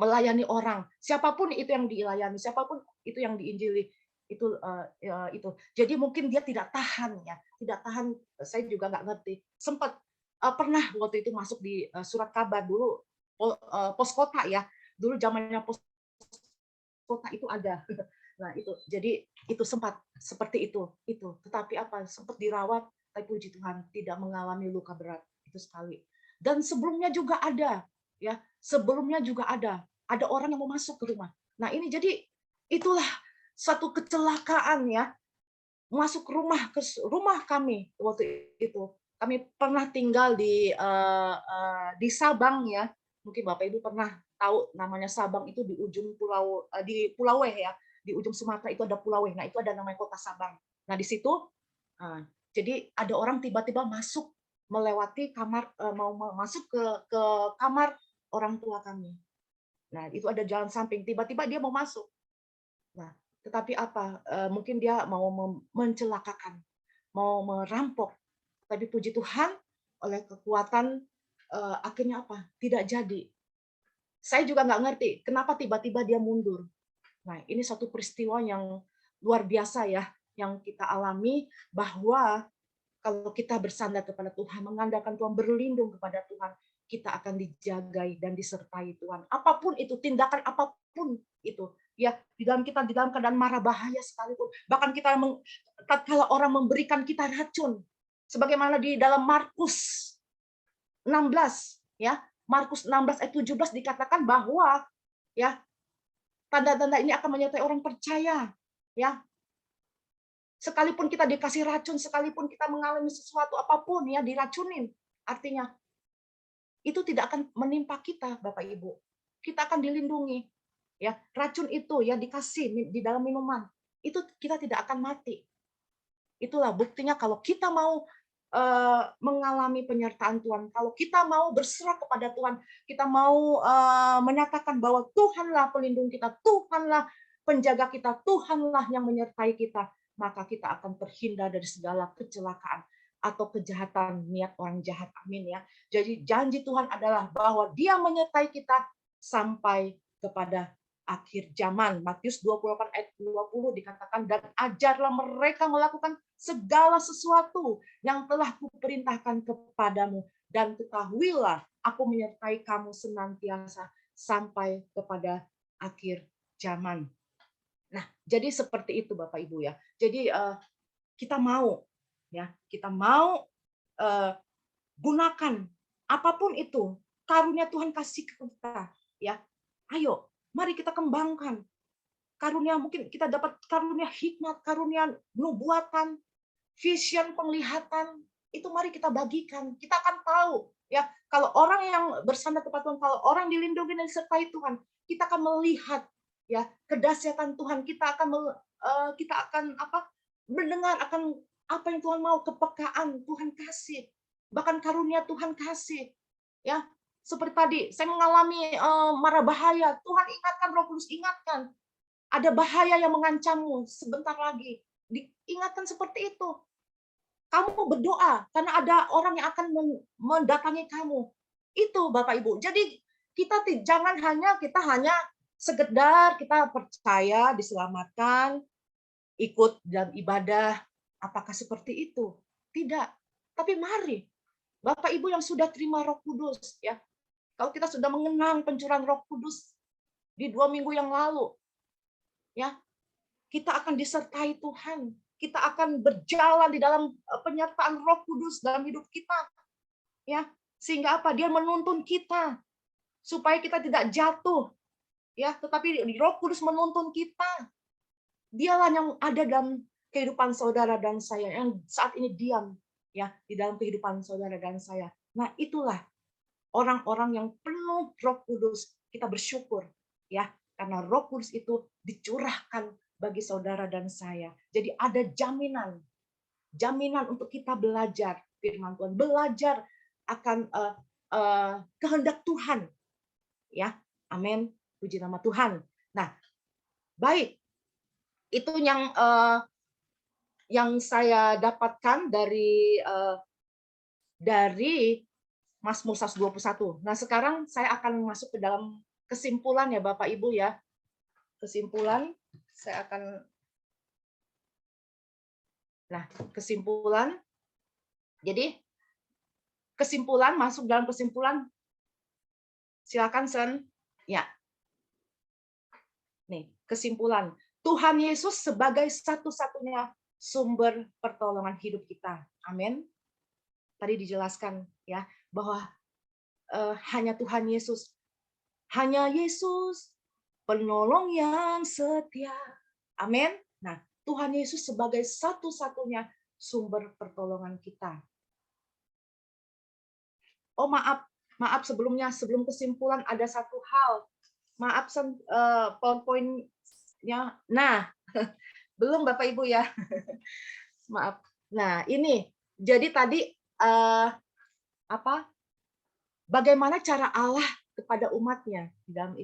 melayani orang. Siapapun itu yang dilayani, siapapun itu yang diinjili, itu. Jadi mungkin dia tidak tahan ya, tidak tahan. Saya juga nggak ngerti. Sempat pernah waktu itu masuk di surat kabar dulu, pos kota ya. Dulu zamannya pos kota itu ada. Nah itu, jadi itu sempat seperti itu. Tetapi apa? Sempat dirawat, tapi puji Tuhan tidak mengalami luka berat itu sekali. Dan sebelumnya juga ada, ya. Sebelumnya juga ada orang yang mau masuk ke rumah. Nah ini jadi itulah satu kecelakaan ya, masuk rumah kami waktu itu. Kami pernah tinggal di Sabang ya. Mungkin Bapak Ibu pernah tahu namanya Sabang itu di ujung di Pulau Weh ya. Di ujung Sumatera itu ada Pulau Weh. Nah, itu ada namanya Kota Sabang. Nah, di situ jadi ada orang tiba-tiba masuk melewati kamar mau masuk ke kamar orang tua kami. Nah, itu ada jalan samping, tiba-tiba dia mau masuk. Nah, tetapi apa, mungkin dia mau mencelakakan, mau merampok. Tapi puji Tuhan, oleh kekuatan, akhirnya apa, tidak jadi. Saya juga nggak ngerti, kenapa tiba-tiba dia mundur. Nah, ini satu peristiwa yang luar biasa ya, yang kita alami, bahwa kalau kita bersandar kepada Tuhan, mengandalkan Tuhan, berlindung kepada Tuhan, kita akan dijagai dan disertai Tuhan. Apapun itu, tindakan apapun itu, ya di dalam keadaan marah bahaya sekalipun, bahkan kalau orang memberikan kita racun, sebagaimana di dalam Markus 16, ya Markus 16 ayat 17 dikatakan bahwa ya tanda-tanda ini akan menyertai orang percaya, ya sekalipun kita dikasih racun, sekalipun kita mengalami sesuatu apapun ya diracunin, artinya itu tidak akan menimpa kita, Bapak Ibu. Kita akan dilindungi. Ya, racun itu ya dikasih di dalam minuman, itu kita tidak akan mati. Itulah buktinya kalau kita mau mengalami penyertaan Tuhan, kalau kita mau berserah kepada Tuhan, kita mau menyatakan bahwa Tuhanlah pelindung kita, Tuhanlah penjaga kita, Tuhanlah yang menyertai kita, maka kita akan terhindar dari segala kecelakaan atau kejahatan niat orang jahat. Amin ya. Jadi janji Tuhan adalah bahwa Dia menyertai kita sampai kepada akhir zaman. Matius 28 ayat 20 dikatakan, dan ajarlah mereka melakukan segala sesuatu yang telah kuperintahkan kepadamu, dan ketahuilah aku menyertai kamu senantiasa sampai kepada akhir zaman. Nah, jadi seperti itu Bapak Ibu ya. Jadi kita mau ya, kita mau gunakan apapun itu. karunia Tuhan kasih ke kita, ya. Ayo, mari kita kembangkan karunia. Mungkin kita dapat karunia hikmat, karunia nubuatan, vision, penglihatan. Itu mari kita bagikan. Kita akan tahu, ya, kalau orang yang bersandar kepada Tuhan, kalau orang dilindungi dan disertai Tuhan, kita akan melihat, ya, kedahsyatan Tuhan. Kita akan mendengar akan apa yang Tuhan mau, kepekaan Tuhan kasih, bahkan karunia Tuhan kasih, ya. Seperti tadi saya mengalami mara bahaya, Tuhan ingatkan, Roh Kudus ingatkan, ada bahaya yang mengancammu sebentar lagi. Diingatkan seperti itu. Kamu berdoa karena ada orang yang akan mendatangi kamu. Itu Bapak Ibu. Jadi kita hanya sekedar kita percaya diselamatkan, ikut dalam ibadah. Apakah seperti itu? Tidak. Tapi mari Bapak Ibu yang sudah terima Roh Kudus, ya. Kalau kita sudah mengenang pencurahan Roh Kudus di 2 minggu yang lalu, ya, kita akan disertai Tuhan. Kita akan berjalan di dalam penyertaan Roh Kudus dalam hidup kita, ya. Sehingga apa? Dia menuntun kita supaya kita tidak jatuh, ya. Tetapi Roh Kudus menuntun kita. Dialah yang ada dalam kehidupan saudara dan saya, yang saat ini diam, ya, di dalam kehidupan saudara dan saya. Nah, itulah orang-orang yang penuh Roh Kudus. Kita bersyukur, ya, karena Roh Kudus itu dicurahkan bagi saudara dan saya. Jadi ada jaminan untuk kita belajar firman Tuhan, belajar akan kehendak Tuhan, ya. Amin. Puji nama Tuhan. Nah, baik. Itu yang saya dapatkan dari Mazmur 121. Nah, sekarang saya akan masuk ke dalam kesimpulan, ya Bapak Ibu, ya. Kesimpulan, saya akan kesimpulan. Jadi masuk dalam kesimpulan. Silakan, Sen. Ya. Nih, kesimpulan. Tuhan Yesus sebagai satu-satunya sumber pertolongan hidup kita. Amin. Tadi dijelaskan, ya, bahwa hanya Tuhan Yesus. Hanya Yesus penolong yang setia. Amin. Nah, Tuhan Yesus sebagai satu-satunya sumber pertolongan kita. Oh, maaf sebelum kesimpulan ada satu hal. Maaf, PowerPoint-nya. Nah, belum Bapak Ibu, ya. Maaf. Nah, ini. Jadi tadi bagaimana cara Allah kepada umatnya di dalam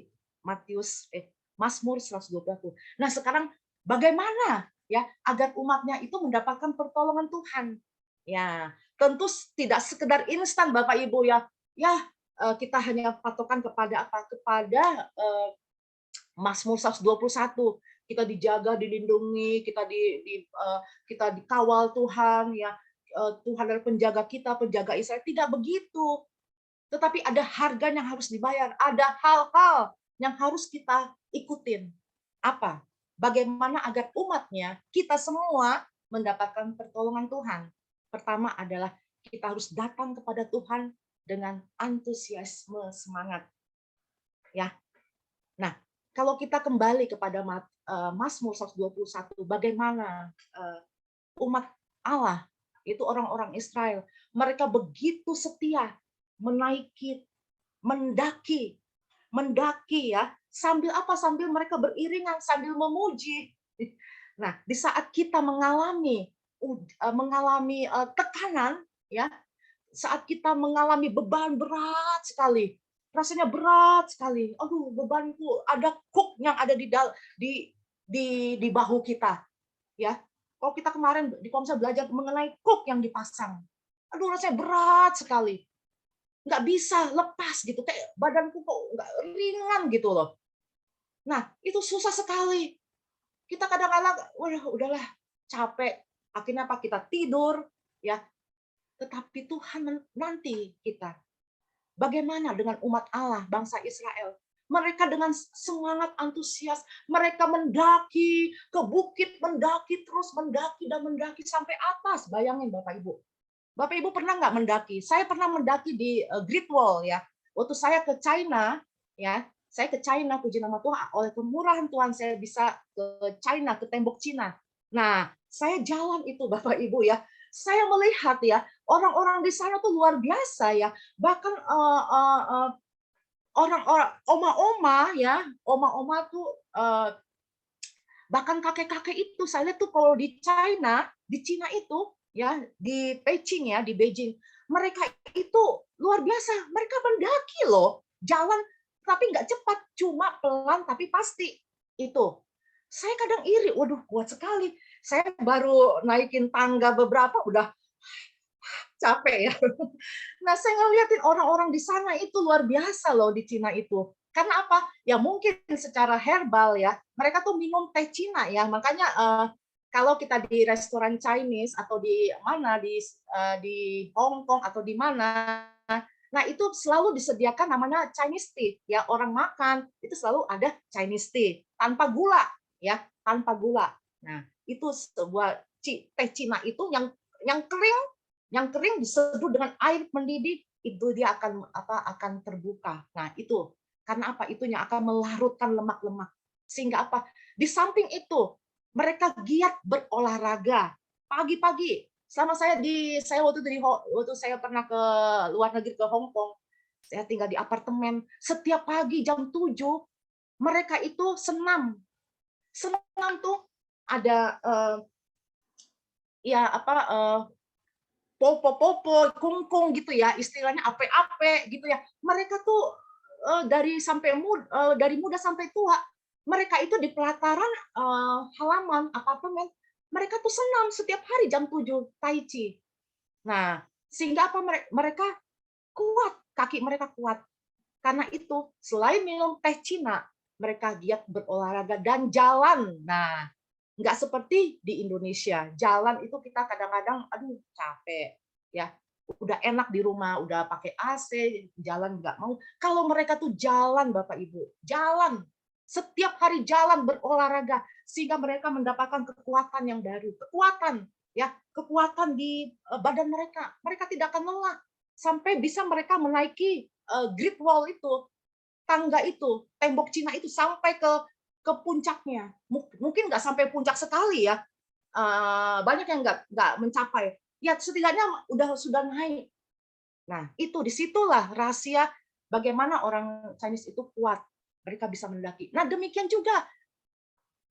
Mazmur 121. Nah, sekarang bagaimana, ya, agar umatnya itu mendapatkan pertolongan Tuhan? Ya, tentu tidak sekedar instan Bapak Ibu, ya. Ya, kita hanya patokan kepada Mazmur 121. Kita dijaga, dilindungi, kita dikawal Tuhan, ya. Tuhan adalah penjaga kita, penjaga Israel. Tidak begitu. Tetapi ada harga yang harus dibayar, ada hal-hal yang harus kita ikutin. Apa? Bagaimana agar umatnya, kita semua mendapatkan pertolongan Tuhan. Pertama adalah kita harus datang kepada Tuhan dengan antusiasme, semangat. Ya. Nah, kalau kita kembali kepada Mazmur 121, bagaimana umat Allah, itu orang-orang Israel, mereka begitu setia mendaki, ya, sambil mereka beriringan, sambil memuji. Nah, di saat kita mengalami tekanan, ya, saat kita mengalami beban berat sekali, rasanya berat sekali. Aduh, bebanku, ada kuk yang ada di bahu kita, ya. Kalau kita kemarin di Komsel belajar mengenai kuk yang dipasang, aduh, rasanya berat sekali. Nggak bisa lepas gitu, kayak badanku kok nggak ringan gitu loh. Nah, itu susah sekali. Kita kadang-kadang, udahlah, capek. Akhirnya kita tidur, ya. Tetapi Tuhan nanti kita. Bagaimana dengan umat Allah, bangsa Israel? Mereka dengan semangat antusias, mereka mendaki ke bukit, mendaki terus, mendaki sampai atas. Bayangin Bapak Ibu. Bapak Ibu pernah nggak mendaki? Saya pernah mendaki di Great Wall, ya. waktu saya ke China, ya, saya ke China, puji nama Tuhan, oleh kemurahan Tuhan saya bisa ke China, ke tembok Cina. Nah, saya jalan itu Bapak Ibu ya, saya melihat ya, orang-orang di sana tuh luar biasa ya. Bahkan orang-orang oma-oma ya, oma-oma tuh bahkan kakek-kakek itu saya lihat tuh kalau di China, di Cina itu ya, di Beijing ya, di Beijing, mereka itu luar biasa, mereka mendaki loh, jalan tapi nggak cepat, cuma pelan tapi pasti. Itu. Saya kadang iri, waduh kuat sekali. Saya baru naikin tangga beberapa udah capek ya. Nah, saya ngeliatin orang-orang di sana itu luar biasa loh di Cina itu. Karena apa? Ya mungkin secara herbal ya, mereka tuh minum teh Cina ya. Makanya kalau kita di restoran Chinese atau di mana di Hong Kong atau di mana, nah itu selalu disediakan namanya Chinese tea ya. Orang makan itu selalu ada Chinese tea tanpa gula ya, tanpa gula. Nah, itu sebuah teh Cina itu yang kering, diseduh dengan air mendidih, itu dia akan terbuka. Nah, itu karena apa? Itunya akan melarutkan lemak-lemak. Sehingga apa? Di samping itu, mereka giat berolahraga pagi-pagi. Selama saya waktu saya pernah ke luar negeri ke Hong Kong, saya tinggal di apartemen, setiap pagi jam 7 mereka itu senam. Senam tuh ada ya apa popo-popo, kungkung gitu ya, istilahnya ape-ape gitu ya. Mereka tuh dari muda sampai tua, mereka itu di pelataran halaman apartemen, mereka tuh senam setiap hari jam 7 tai chi. Nah, sehingga apa mereka kuat, kaki mereka kuat. Karena itu, selain minum teh Cina, mereka giat berolahraga dan jalan. Nah, nggak seperti di Indonesia. Jalan itu kita kadang-kadang, aduh capek. Ya, udah enak di rumah, udah pakai AC, jalan nggak mau. Kalau mereka tuh jalan, Bapak Ibu, jalan. Setiap hari jalan berolahraga, sehingga mereka mendapatkan kekuatan yang baru. Kekuatan, ya, kekuatan di badan mereka. Mereka tidak akan lelah. Sampai bisa mereka menaiki Great Wall itu, tangga itu, tembok Cina itu sampai ke puncaknya. Mungkin nggak sampai puncak sekali ya, banyak yang nggak mencapai. Ya setidaknya sudah naik. Nah itu disitulah rahasia bagaimana orang Chinese itu kuat. Mereka bisa mendaki. Nah demikian juga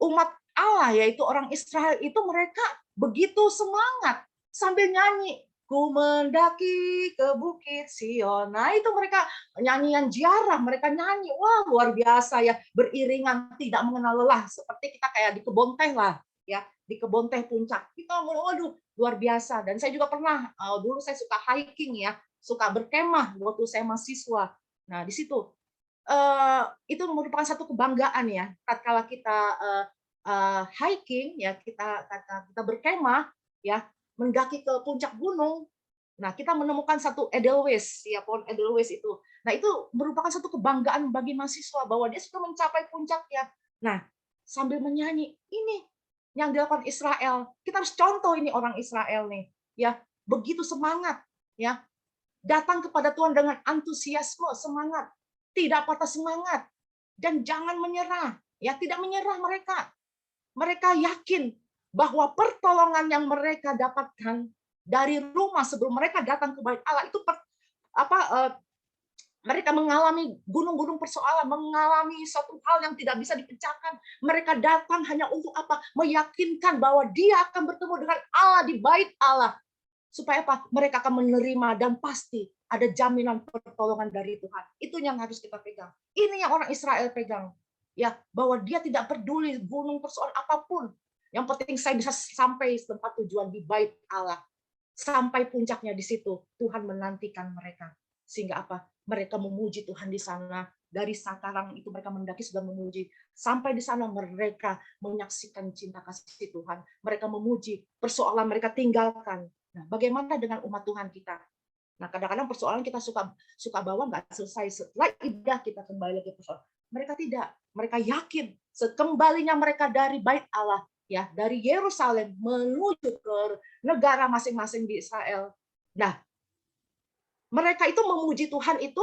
umat Allah yaitu orang Israel itu mereka begitu semangat sambil nyanyi, ku mendaki ke bukit Sion. Nah itu mereka nyanyian ziarah, mereka nyanyi, wah luar biasa ya, beriringan tidak mengenal lelah seperti kita kayak di kebun teh lah ya, di kebun teh puncak kita, waduh luar biasa. Dan saya juga pernah dulu saya suka hiking ya, suka berkemah waktu saya mahasiswa. Nah di situ itu merupakan satu kebanggaan ya, tatkala kita hiking ya, kita berkemah ya, mendaki ke puncak gunung. Nah, kita menemukan satu edelweiss ya, pohon edelweiss itu. Nah, itu merupakan satu kebanggaan bagi mahasiswa bahwa dia sudah mencapai puncaknya. Nah, sambil menyanyi, ini yang dilakukan Israel. Kita harus contoh ini orang Israel nih, ya, begitu semangat ya, datang kepada Tuhan dengan antusiasme, semangat, tidak patah semangat, dan jangan menyerah. Ya, tidak menyerah mereka. Mereka yakin bahwa pertolongan yang mereka dapatkan dari rumah sebelum mereka datang ke Bait Allah itu apa mereka mengalami gunung-gunung persoalan, mengalami suatu hal yang tidak bisa dipecahkan. Mereka datang hanya untuk apa? Meyakinkan bahwa dia akan bertemu dengan Allah di Bait Allah. Supaya apa? Mereka akan menerima dan pasti ada jaminan pertolongan dari Tuhan. Itu yang harus kita pegang. Ini yang orang Israel pegang. Ya, bahwa dia tidak peduli gunung persoalan apapun. Yang penting saya bisa sampai tempat tujuan di Bait Allah. Sampai puncaknya di situ. Tuhan menantikan mereka. Sehingga apa? Mereka memuji Tuhan di sana. Dari sekarang itu mereka mendaki sudah memuji. Sampai di sana mereka menyaksikan cinta kasih Tuhan. Mereka memuji. Persoalan mereka tinggalkan. Nah, bagaimana dengan umat Tuhan kita? Nah, kadang-kadang persoalan kita suka bawa nggak selesai. Setelah ibadah kita kembali lagi persoalan. Mereka tidak. Mereka yakin sekembalinya mereka dari Bait Allah, ya, dari Yerusalem menuju ke negara masing-masing di Israel. Nah, mereka itu memuji Tuhan itu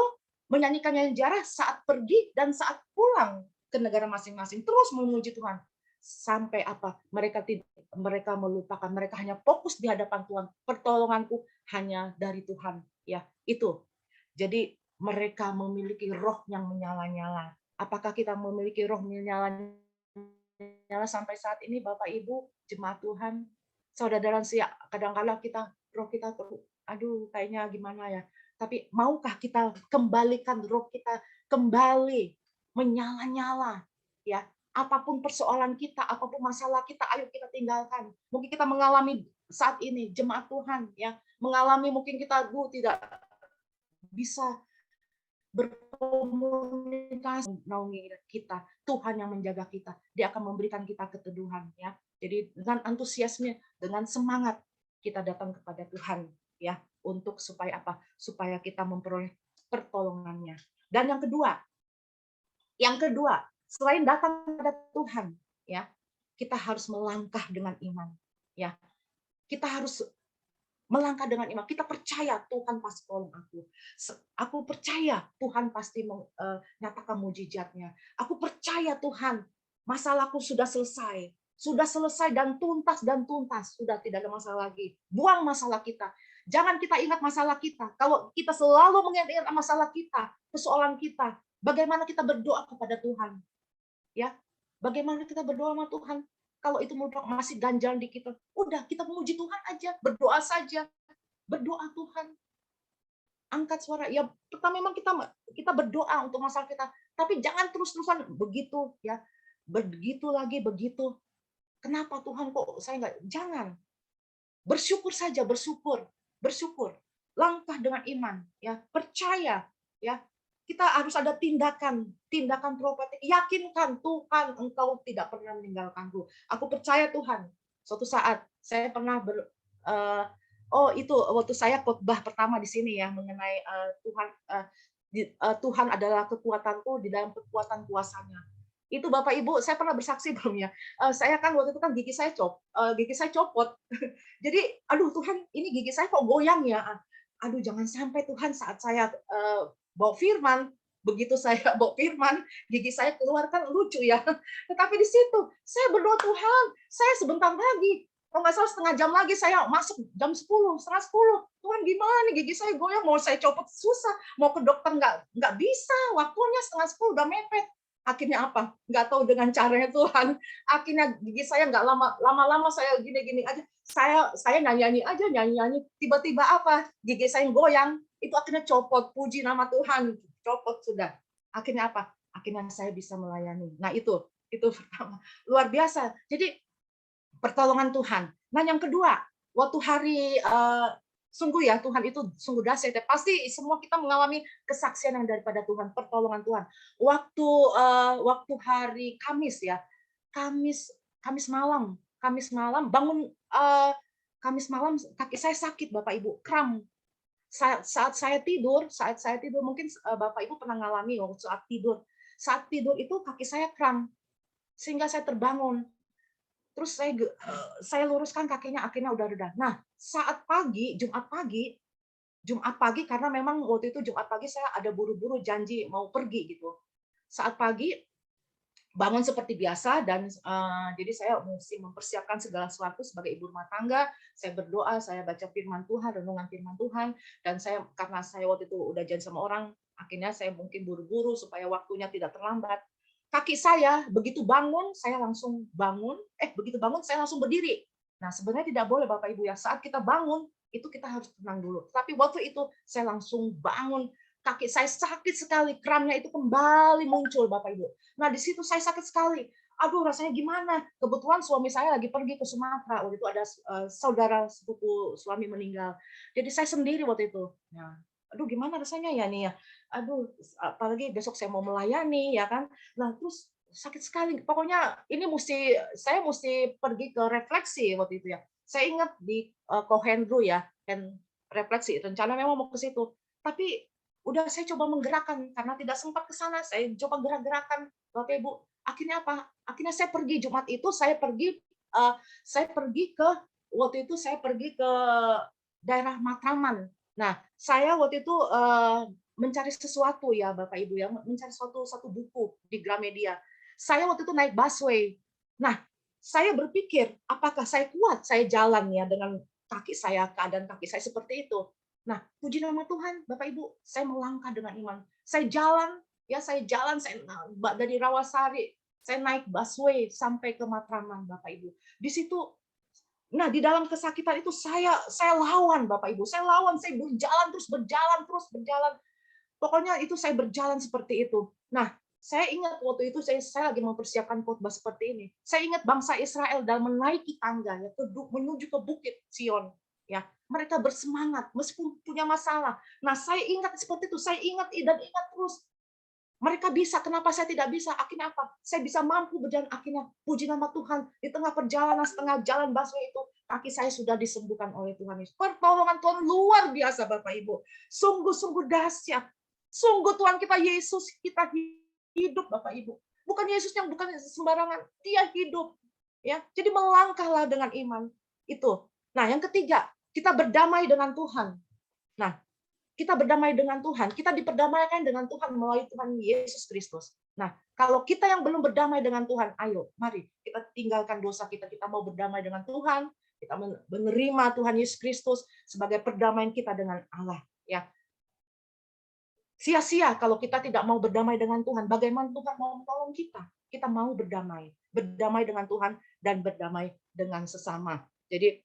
menyanyikan nyanyian ziarah saat pergi dan saat pulang ke negara masing-masing, terus memuji Tuhan. Sampai apa? Mereka melupakan, mereka hanya fokus di hadapan Tuhan. Pertolonganku hanya dari Tuhan, ya. Itu. Jadi mereka memiliki roh yang menyala-nyala. Apakah kita memiliki roh menyala-nyala sampai saat ini, Bapak Ibu, jemaat Tuhan? Saudara dan siap, kadang-kadang roh kita aduh kayaknya gimana ya. Tapi maukah kita kembalikan roh kita kembali menyala-nyala, ya. Apapun persoalan kita, apapun masalah kita, ayo kita tinggalkan. Mungkin kita mengalami saat ini jemaat Tuhan, ya, mengalami mungkin kita tidak bisa berkomunikasi, naungi kita. Tuhan yang menjaga kita, Dia akan memberikan kita keteduhan, ya. Jadi dengan antusiasme, dengan semangat kita datang kepada Tuhan, ya, untuk supaya apa? Supaya kita memperoleh pertolongannya. Dan yang kedua, selain datang kepada Tuhan, ya, kita harus melangkah dengan iman, ya. Kita harus melangkah dengan iman. Kita percaya Tuhan pasti tolong aku. Aku percaya Tuhan pasti menyatakan mujizatnya. Aku percaya Tuhan, masalahku sudah selesai. Sudah selesai dan tuntas. Sudah tidak ada masalah lagi. Buang masalah kita. Jangan kita ingat masalah kita. Kalau kita selalu mengingat masalah kita, persoalan kita, bagaimana kita berdoa kepada Tuhan? Ya, bagaimana kita berdoa sama Tuhan? Kalau itu masih ganjal di kita, udah kita memuji Tuhan aja, berdoa saja, berdoa Tuhan, angkat suara. Ya, pertama memang kita berdoa untuk masalah kita, tapi jangan terus-terusan begitu, ya, begitu lagi begitu. Kenapa Tuhan kok saya nggak? Jangan, bersyukur saja, bersyukur, langkah dengan iman, ya, percaya, ya. Kita harus ada tindakan proaktif. Yakinkan Tuhan, Engkau tidak pernah meninggalkanku. Aku percaya Tuhan. Suatu saat saya pernah itu waktu saya khotbah pertama di sini ya mengenai Tuhan adalah kekuatanku di dalam kekuatan kuasanya. Itu Bapak Ibu, saya pernah bersaksi belum ya? Saya kan waktu itu kan gigi saya copot. Jadi, aduh Tuhan, ini gigi saya kok goyang ya? Aduh, jangan sampai Tuhan saat saya bawa firman, begitu saya bawa firman, gigi saya keluar kan lucu ya. Tetapi di situ saya berdoa, Tuhan, saya sebentar lagi, kalau nggak salah setengah jam lagi saya masuk jam 10, setengah 10. Tuhan gimana nih gigi saya goyang, mau saya copot susah, mau ke dokter nggak bisa, waktunya setengah 10 udah mepet. Akhirnya apa? Nggak tahu dengan caranya Tuhan. Akhirnya gigi saya nggak lama-lama saya gini-gini aja. Saya nyanyi aja, nyanyi. Tiba-tiba apa? Gigi saya goyang. Itu akhirnya copot. Puji nama Tuhan. Copot sudah. Akhirnya apa? Akhirnya saya bisa melayani. Nah itu pertama. Luar biasa. Jadi pertolongan Tuhan. Nah yang kedua, waktu hari sungguh ya Tuhan itu sungguh dahsyat. Pasti semua kita mengalami kesaksian yang daripada Tuhan, pertolongan Tuhan. Waktu hari Kamis ya, Kamis malam bangun Kamis malam kaki saya sakit Bapak Ibu, kram. Saat saya tidur mungkin Bapak Ibu pernah ngalami waktu saat tidur itu kaki saya kram sehingga saya terbangun. Terus saya luruskan kakinya, akhirnya udah reda. Nah, saat Jumat pagi karena memang waktu itu Jumat pagi saya ada buru-buru janji mau pergi gitu. Saat pagi bangun seperti biasa dan jadi saya mesti mempersiapkan segala sesuatu sebagai ibu rumah tangga. Saya berdoa, saya baca firman Tuhan, renungan firman Tuhan, dan karena saya waktu itu udah janji sama orang, akhirnya saya mungkin buru-buru supaya waktunya tidak terlambat. Kaki saya begitu bangun, saya langsung bangun. Begitu bangun saya langsung berdiri. Nah sebenarnya tidak boleh Bapak Ibu ya. Saat kita bangun itu kita harus tenang dulu. Tapi waktu itu saya langsung bangun. Kaki saya sakit sekali, kramnya itu kembali muncul Bapak Ibu. Nah di situ saya sakit sekali. Aduh rasanya gimana? Kebetulan suami saya lagi pergi ke Sumatera. Waktu itu ada saudara sepupu suami meninggal. Jadi saya sendiri waktu itu. Nah, aduh gimana rasanya ya nih ya. Aduh apalagi besok saya mau melayani ya kan. Nah terus sakit sekali. Pokoknya ini saya mesti pergi ke refleksi waktu itu ya. Saya ingat di Kohendru ya, dan refleksi. Rencana memang mau ke situ. Tapi udah saya coba menggerakkan karena tidak sempat ke sana. Saya coba gerak-gerakan Bapak Ibu. Akhirnya apa? Akhirnya saya pergi Jumat itu waktu itu saya pergi ke daerah Matraman. Nah, saya waktu itu mencari sesuatu ya Bapak Ibu ya, mencari satu buku di Gramedia. Saya waktu itu naik busway. Nah, saya berpikir, apakah saya kuat saya jalan ya dengan kaki saya, keadaan kaki saya seperti itu. Nah, puji nama Tuhan, Bapak Ibu, saya melangkah dengan iman. Saya jalan, saya dari Rawasari, saya naik busway sampai ke Matraman, Bapak Ibu. Di situ, nah di dalam kesakitan itu saya lawan, Bapak Ibu, saya lawan, saya berjalan. Pokoknya itu saya berjalan seperti itu. Nah, saya ingat waktu itu saya lagi mempersiapkan khotbah seperti ini. Saya ingat bangsa Israel dalam menaiki tangga ya menuju ke bukit Sion ya. Mereka bersemangat meskipun punya masalah. Nah, saya ingat seperti itu. Saya ingat dan ingat terus. Mereka bisa, kenapa saya tidak bisa? Akhirnya apa? Saya bisa mampu berjalan. Akhirnya puji nama Tuhan. Di tengah perjalanan, setengah jalan busway itu, kaki saya sudah disembuhkan oleh Tuhan Yesus. Pertolongan Tuhan luar biasa, Bapak Ibu. Sungguh-sungguh dahsyat. Sungguh Tuhan kita Yesus, kita hidup, Bapak Ibu. Bukan Yesus yang bukan sembarangan. Dia hidup. Ya, jadi melangkahlah dengan iman. Itu. Nah, yang ketiga, kita berdamai dengan Tuhan. Nah, kita berdamai dengan Tuhan, kita diperdamaikan dengan Tuhan melalui Tuhan Yesus Kristus. Nah, kalau kita yang belum berdamai dengan Tuhan, ayo, mari kita tinggalkan dosa kita. Kita mau berdamai dengan Tuhan, kita menerima Tuhan Yesus Kristus sebagai perdamaian kita dengan Allah. Ya, sia-sia kalau kita tidak mau berdamai dengan Tuhan. Bagaimana Tuhan mau menolong kita? Kita mau berdamai dengan Tuhan dan berdamai dengan sesama. Jadi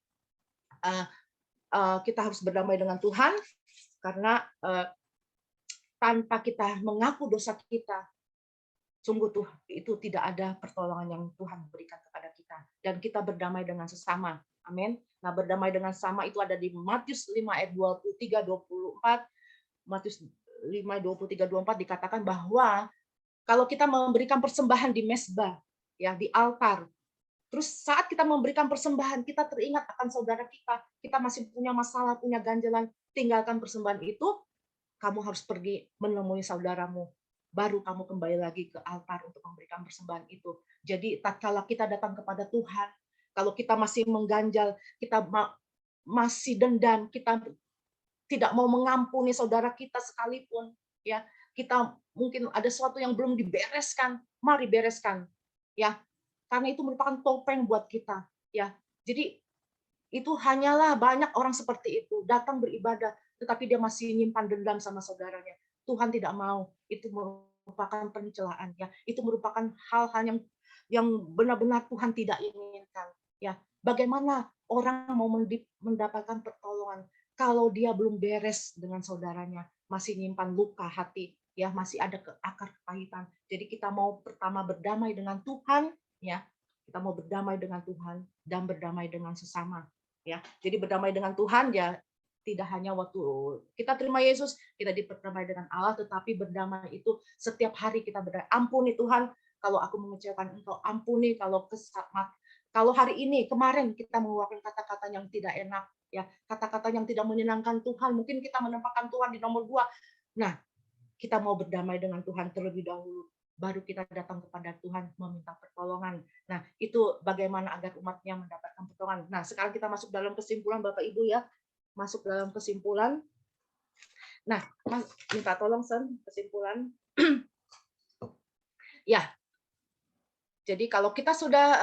kita harus berdamai dengan Tuhan. Karena tanpa kita mengaku dosa kita, sungguh itu tidak ada pertolongan yang Tuhan berikan kepada kita. Dan kita berdamai dengan sesama. Amin. Nah, berdamai dengan sesama itu ada di Matius 5 ayat 23-24. Matius 5 23-24 dikatakan bahwa kalau kita memberikan persembahan di mezbah, ya di altar, terus saat kita memberikan persembahan, kita teringat akan saudara kita masih punya masalah, punya ganjalan, tinggalkan persembahan itu, kamu harus pergi menemui saudaramu. Baru kamu kembali lagi ke altar untuk memberikan persembahan itu. Jadi tatkala kita datang kepada Tuhan, kalau kita masih mengganjal, kita masih dendam, kita tidak mau mengampuni saudara kita sekalipun, ya kita mungkin ada sesuatu yang belum dibereskan, mari bereskan, ya karena itu merupakan topeng buat kita, ya. Jadi itu hanyalah banyak orang seperti itu, datang beribadah, tetapi dia masih nyimpan dendam sama saudaranya. Tuhan tidak mau, itu merupakan pencelaan, ya. Itu merupakan hal-hal yang benar-benar Tuhan tidak inginkan, ya. Bagaimana orang mau mendapatkan pertolongan kalau dia belum beres dengan saudaranya, masih nyimpan luka hati, ya, masih ada akar kepahitan. Jadi kita mau pertama berdamai dengan Tuhan, ya. Kita mau berdamai dengan Tuhan dan berdamai dengan sesama. Ya, jadi berdamai dengan Tuhan ya tidak hanya waktu kita terima Yesus, kita diperdamai dengan Allah, tetapi berdamai itu setiap hari kita berdamai. Ampuni Tuhan kalau aku mengecewakan Engkau, ampuni kalau hari ini, kemarin kita mengeluarkan kata-kata yang tidak enak, ya kata-kata yang tidak menyenangkan Tuhan, mungkin kita menempatkan Tuhan di nomor 2. Nah, kita mau berdamai dengan Tuhan terlebih dahulu, baru kita datang kepada Tuhan meminta pertolongan. Nah, itu bagaimana agar umatnya mendapatkan pertolongan. Nah, sekarang kita masuk dalam kesimpulan Bapak Ibu ya. Masuk dalam kesimpulan. Nah, minta tolong Sen, kesimpulan. Ya. Jadi kalau kita sudah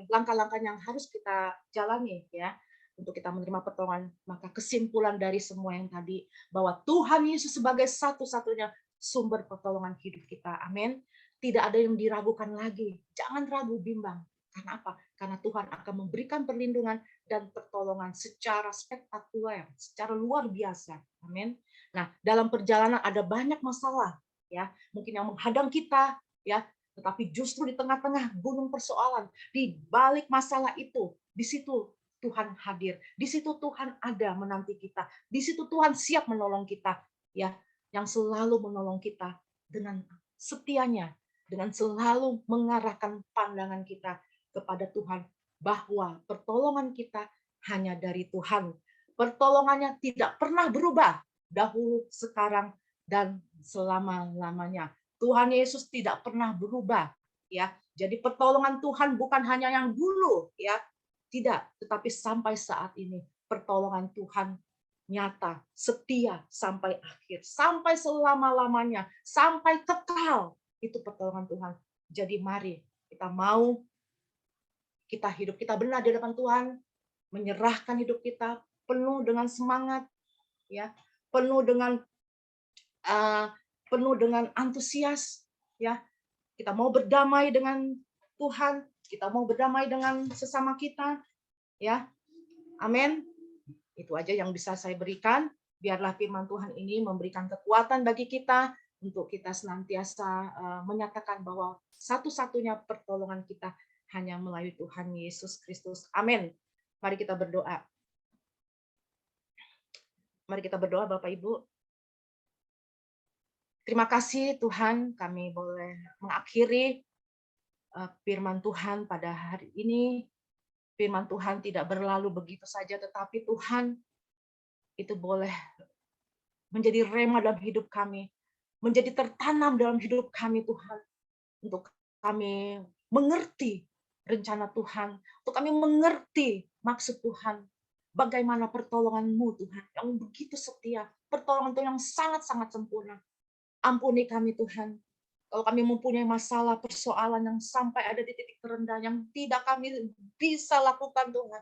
langkah-langkah yang harus kita jalani ya untuk kita menerima pertolongan, maka kesimpulan dari semua yang tadi bahwa Tuhan Yesus sebagai satu-satunya sumber pertolongan hidup kita. Amin. Tidak ada yang diragukan lagi. Jangan ragu bimbang. Karena apa? Karena Tuhan akan memberikan perlindungan dan pertolongan secara spektakuler, secara luar biasa. Amin. Nah, dalam perjalanan ada banyak masalah ya, mungkin yang menghadang kita ya, tetapi justru di tengah-tengah gunung persoalan, di balik masalah itu, di situ Tuhan hadir, di situ Tuhan ada menanti kita, di situ Tuhan siap menolong kita, ya, yang selalu menolong kita dengan setianya, dengan selalu mengarahkan pandangan kita kepada Tuhan, bahwa pertolongan kita hanya dari Tuhan. Pertolongannya tidak pernah berubah, dahulu, sekarang, dan selama-lamanya. Tuhan Yesus tidak pernah berubah, ya. Jadi pertolongan Tuhan bukan hanya yang dulu, ya. Tidak, tetapi sampai saat ini pertolongan Tuhan nyata, setia sampai akhir, sampai selama-lamanya, sampai kekal. Itu pertolongan Tuhan. Jadi mari kita mau kita hidup kita benar di hadapan Tuhan, menyerahkan hidup kita penuh dengan semangat, ya, penuh dengan uh, penuh dengan antusias, ya. Kita mau berdamai dengan Tuhan, kita mau berdamai dengan sesama kita, ya. Amin. Itu aja yang bisa saya berikan. Biarlah firman Tuhan ini memberikan kekuatan bagi kita untuk kita senantiasa menyatakan bahwa satu-satunya pertolongan kita hanya melalui Tuhan Yesus Kristus. Amin. Mari kita berdoa. Mari kita berdoa, Bapak Ibu. Terima kasih Tuhan, kami boleh mengakhiri firman Tuhan pada hari ini. Firman Tuhan tidak berlalu begitu saja, tetapi Tuhan itu boleh menjadi rema dalam hidup kami, menjadi tertanam dalam hidup kami Tuhan, untuk kami mengerti rencana Tuhan, untuk kami mengerti maksud Tuhan, bagaimana pertolongan-Mu Tuhan, yang begitu setia, pertolongan Tuhan yang sangat-sangat sempurna. Ampuni kami Tuhan, kalau kami mempunyai masalah, persoalan yang sampai ada di titik terendah, yang tidak kami bisa lakukan Tuhan.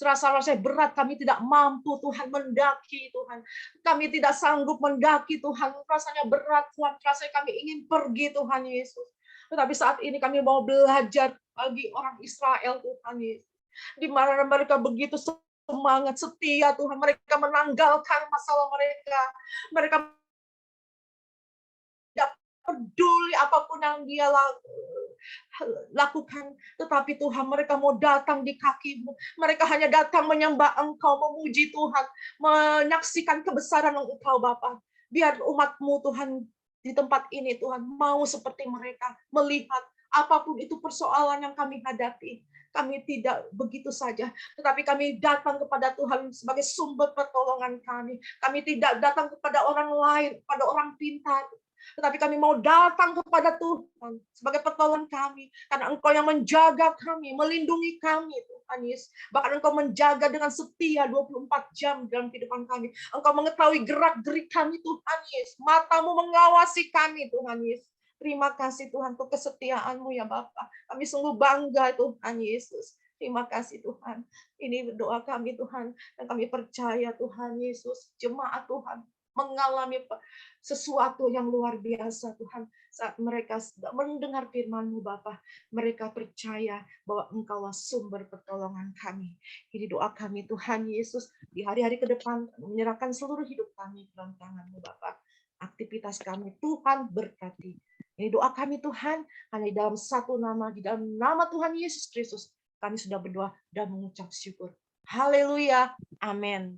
Rasa-rasa berat, kami tidak mampu Tuhan mendaki Tuhan. Kami tidak sanggup mendaki Tuhan. Rasanya berat Tuhan, rasanya kami ingin pergi Tuhan Yesus. Tetapi saat ini kami mau belajar bagi orang Israel Tuhan Yesus. Di mana mereka begitu semangat, setia Tuhan. Mereka menanggalkan masalah mereka. Mereka tidak peduli apapun yang dia lakukan, tetapi Tuhan mereka mau datang di kaki-Mu. Mereka hanya datang menyembah Engkau, memuji Tuhan, menyaksikan kebesaran Engkau Bapa. Biar umat-Mu Tuhan di tempat ini Tuhan mau seperti mereka, melihat apapun itu persoalan yang kami hadapi. Kami tidak begitu saja, tetapi kami datang kepada Tuhan sebagai sumber pertolongan kami. Kami tidak datang kepada orang lain, kepada orang pintar, tetapi kami mau datang kepada Tuhan sebagai pertolongan kami. Karena Engkau yang menjaga kami, melindungi kami Tuhan Yesus. Bahkan Engkau menjaga dengan setia 24 jam dalam kehidupan kami. Engkau mengetahui gerak-gerik kami Tuhan Yesus. Matamu mengawasi kami Tuhan Yesus. Terima kasih Tuhan untuk kesetiaan-Mu ya Bapa. Kami sungguh bangga Tuhan Yesus. Terima kasih Tuhan. Ini doa kami Tuhan. Dan kami percaya Tuhan Yesus. Jemaat Tuhan mengalami sesuatu yang luar biasa Tuhan. Saat mereka mendengar firman-Mu Bapa, mereka percaya bahwa Engkaulah sumber pertolongan kami. Ini doa kami Tuhan Yesus. Di hari-hari ke depan, menyerahkan seluruh hidup kami dalam tangan-Mu Bapa. Aktivitas kami Tuhan berkati. Ini doa kami Tuhan, hanya di dalam satu nama, di dalam nama Tuhan Yesus Kristus, kami sudah berdoa dan mengucap syukur. Haleluya. Amin.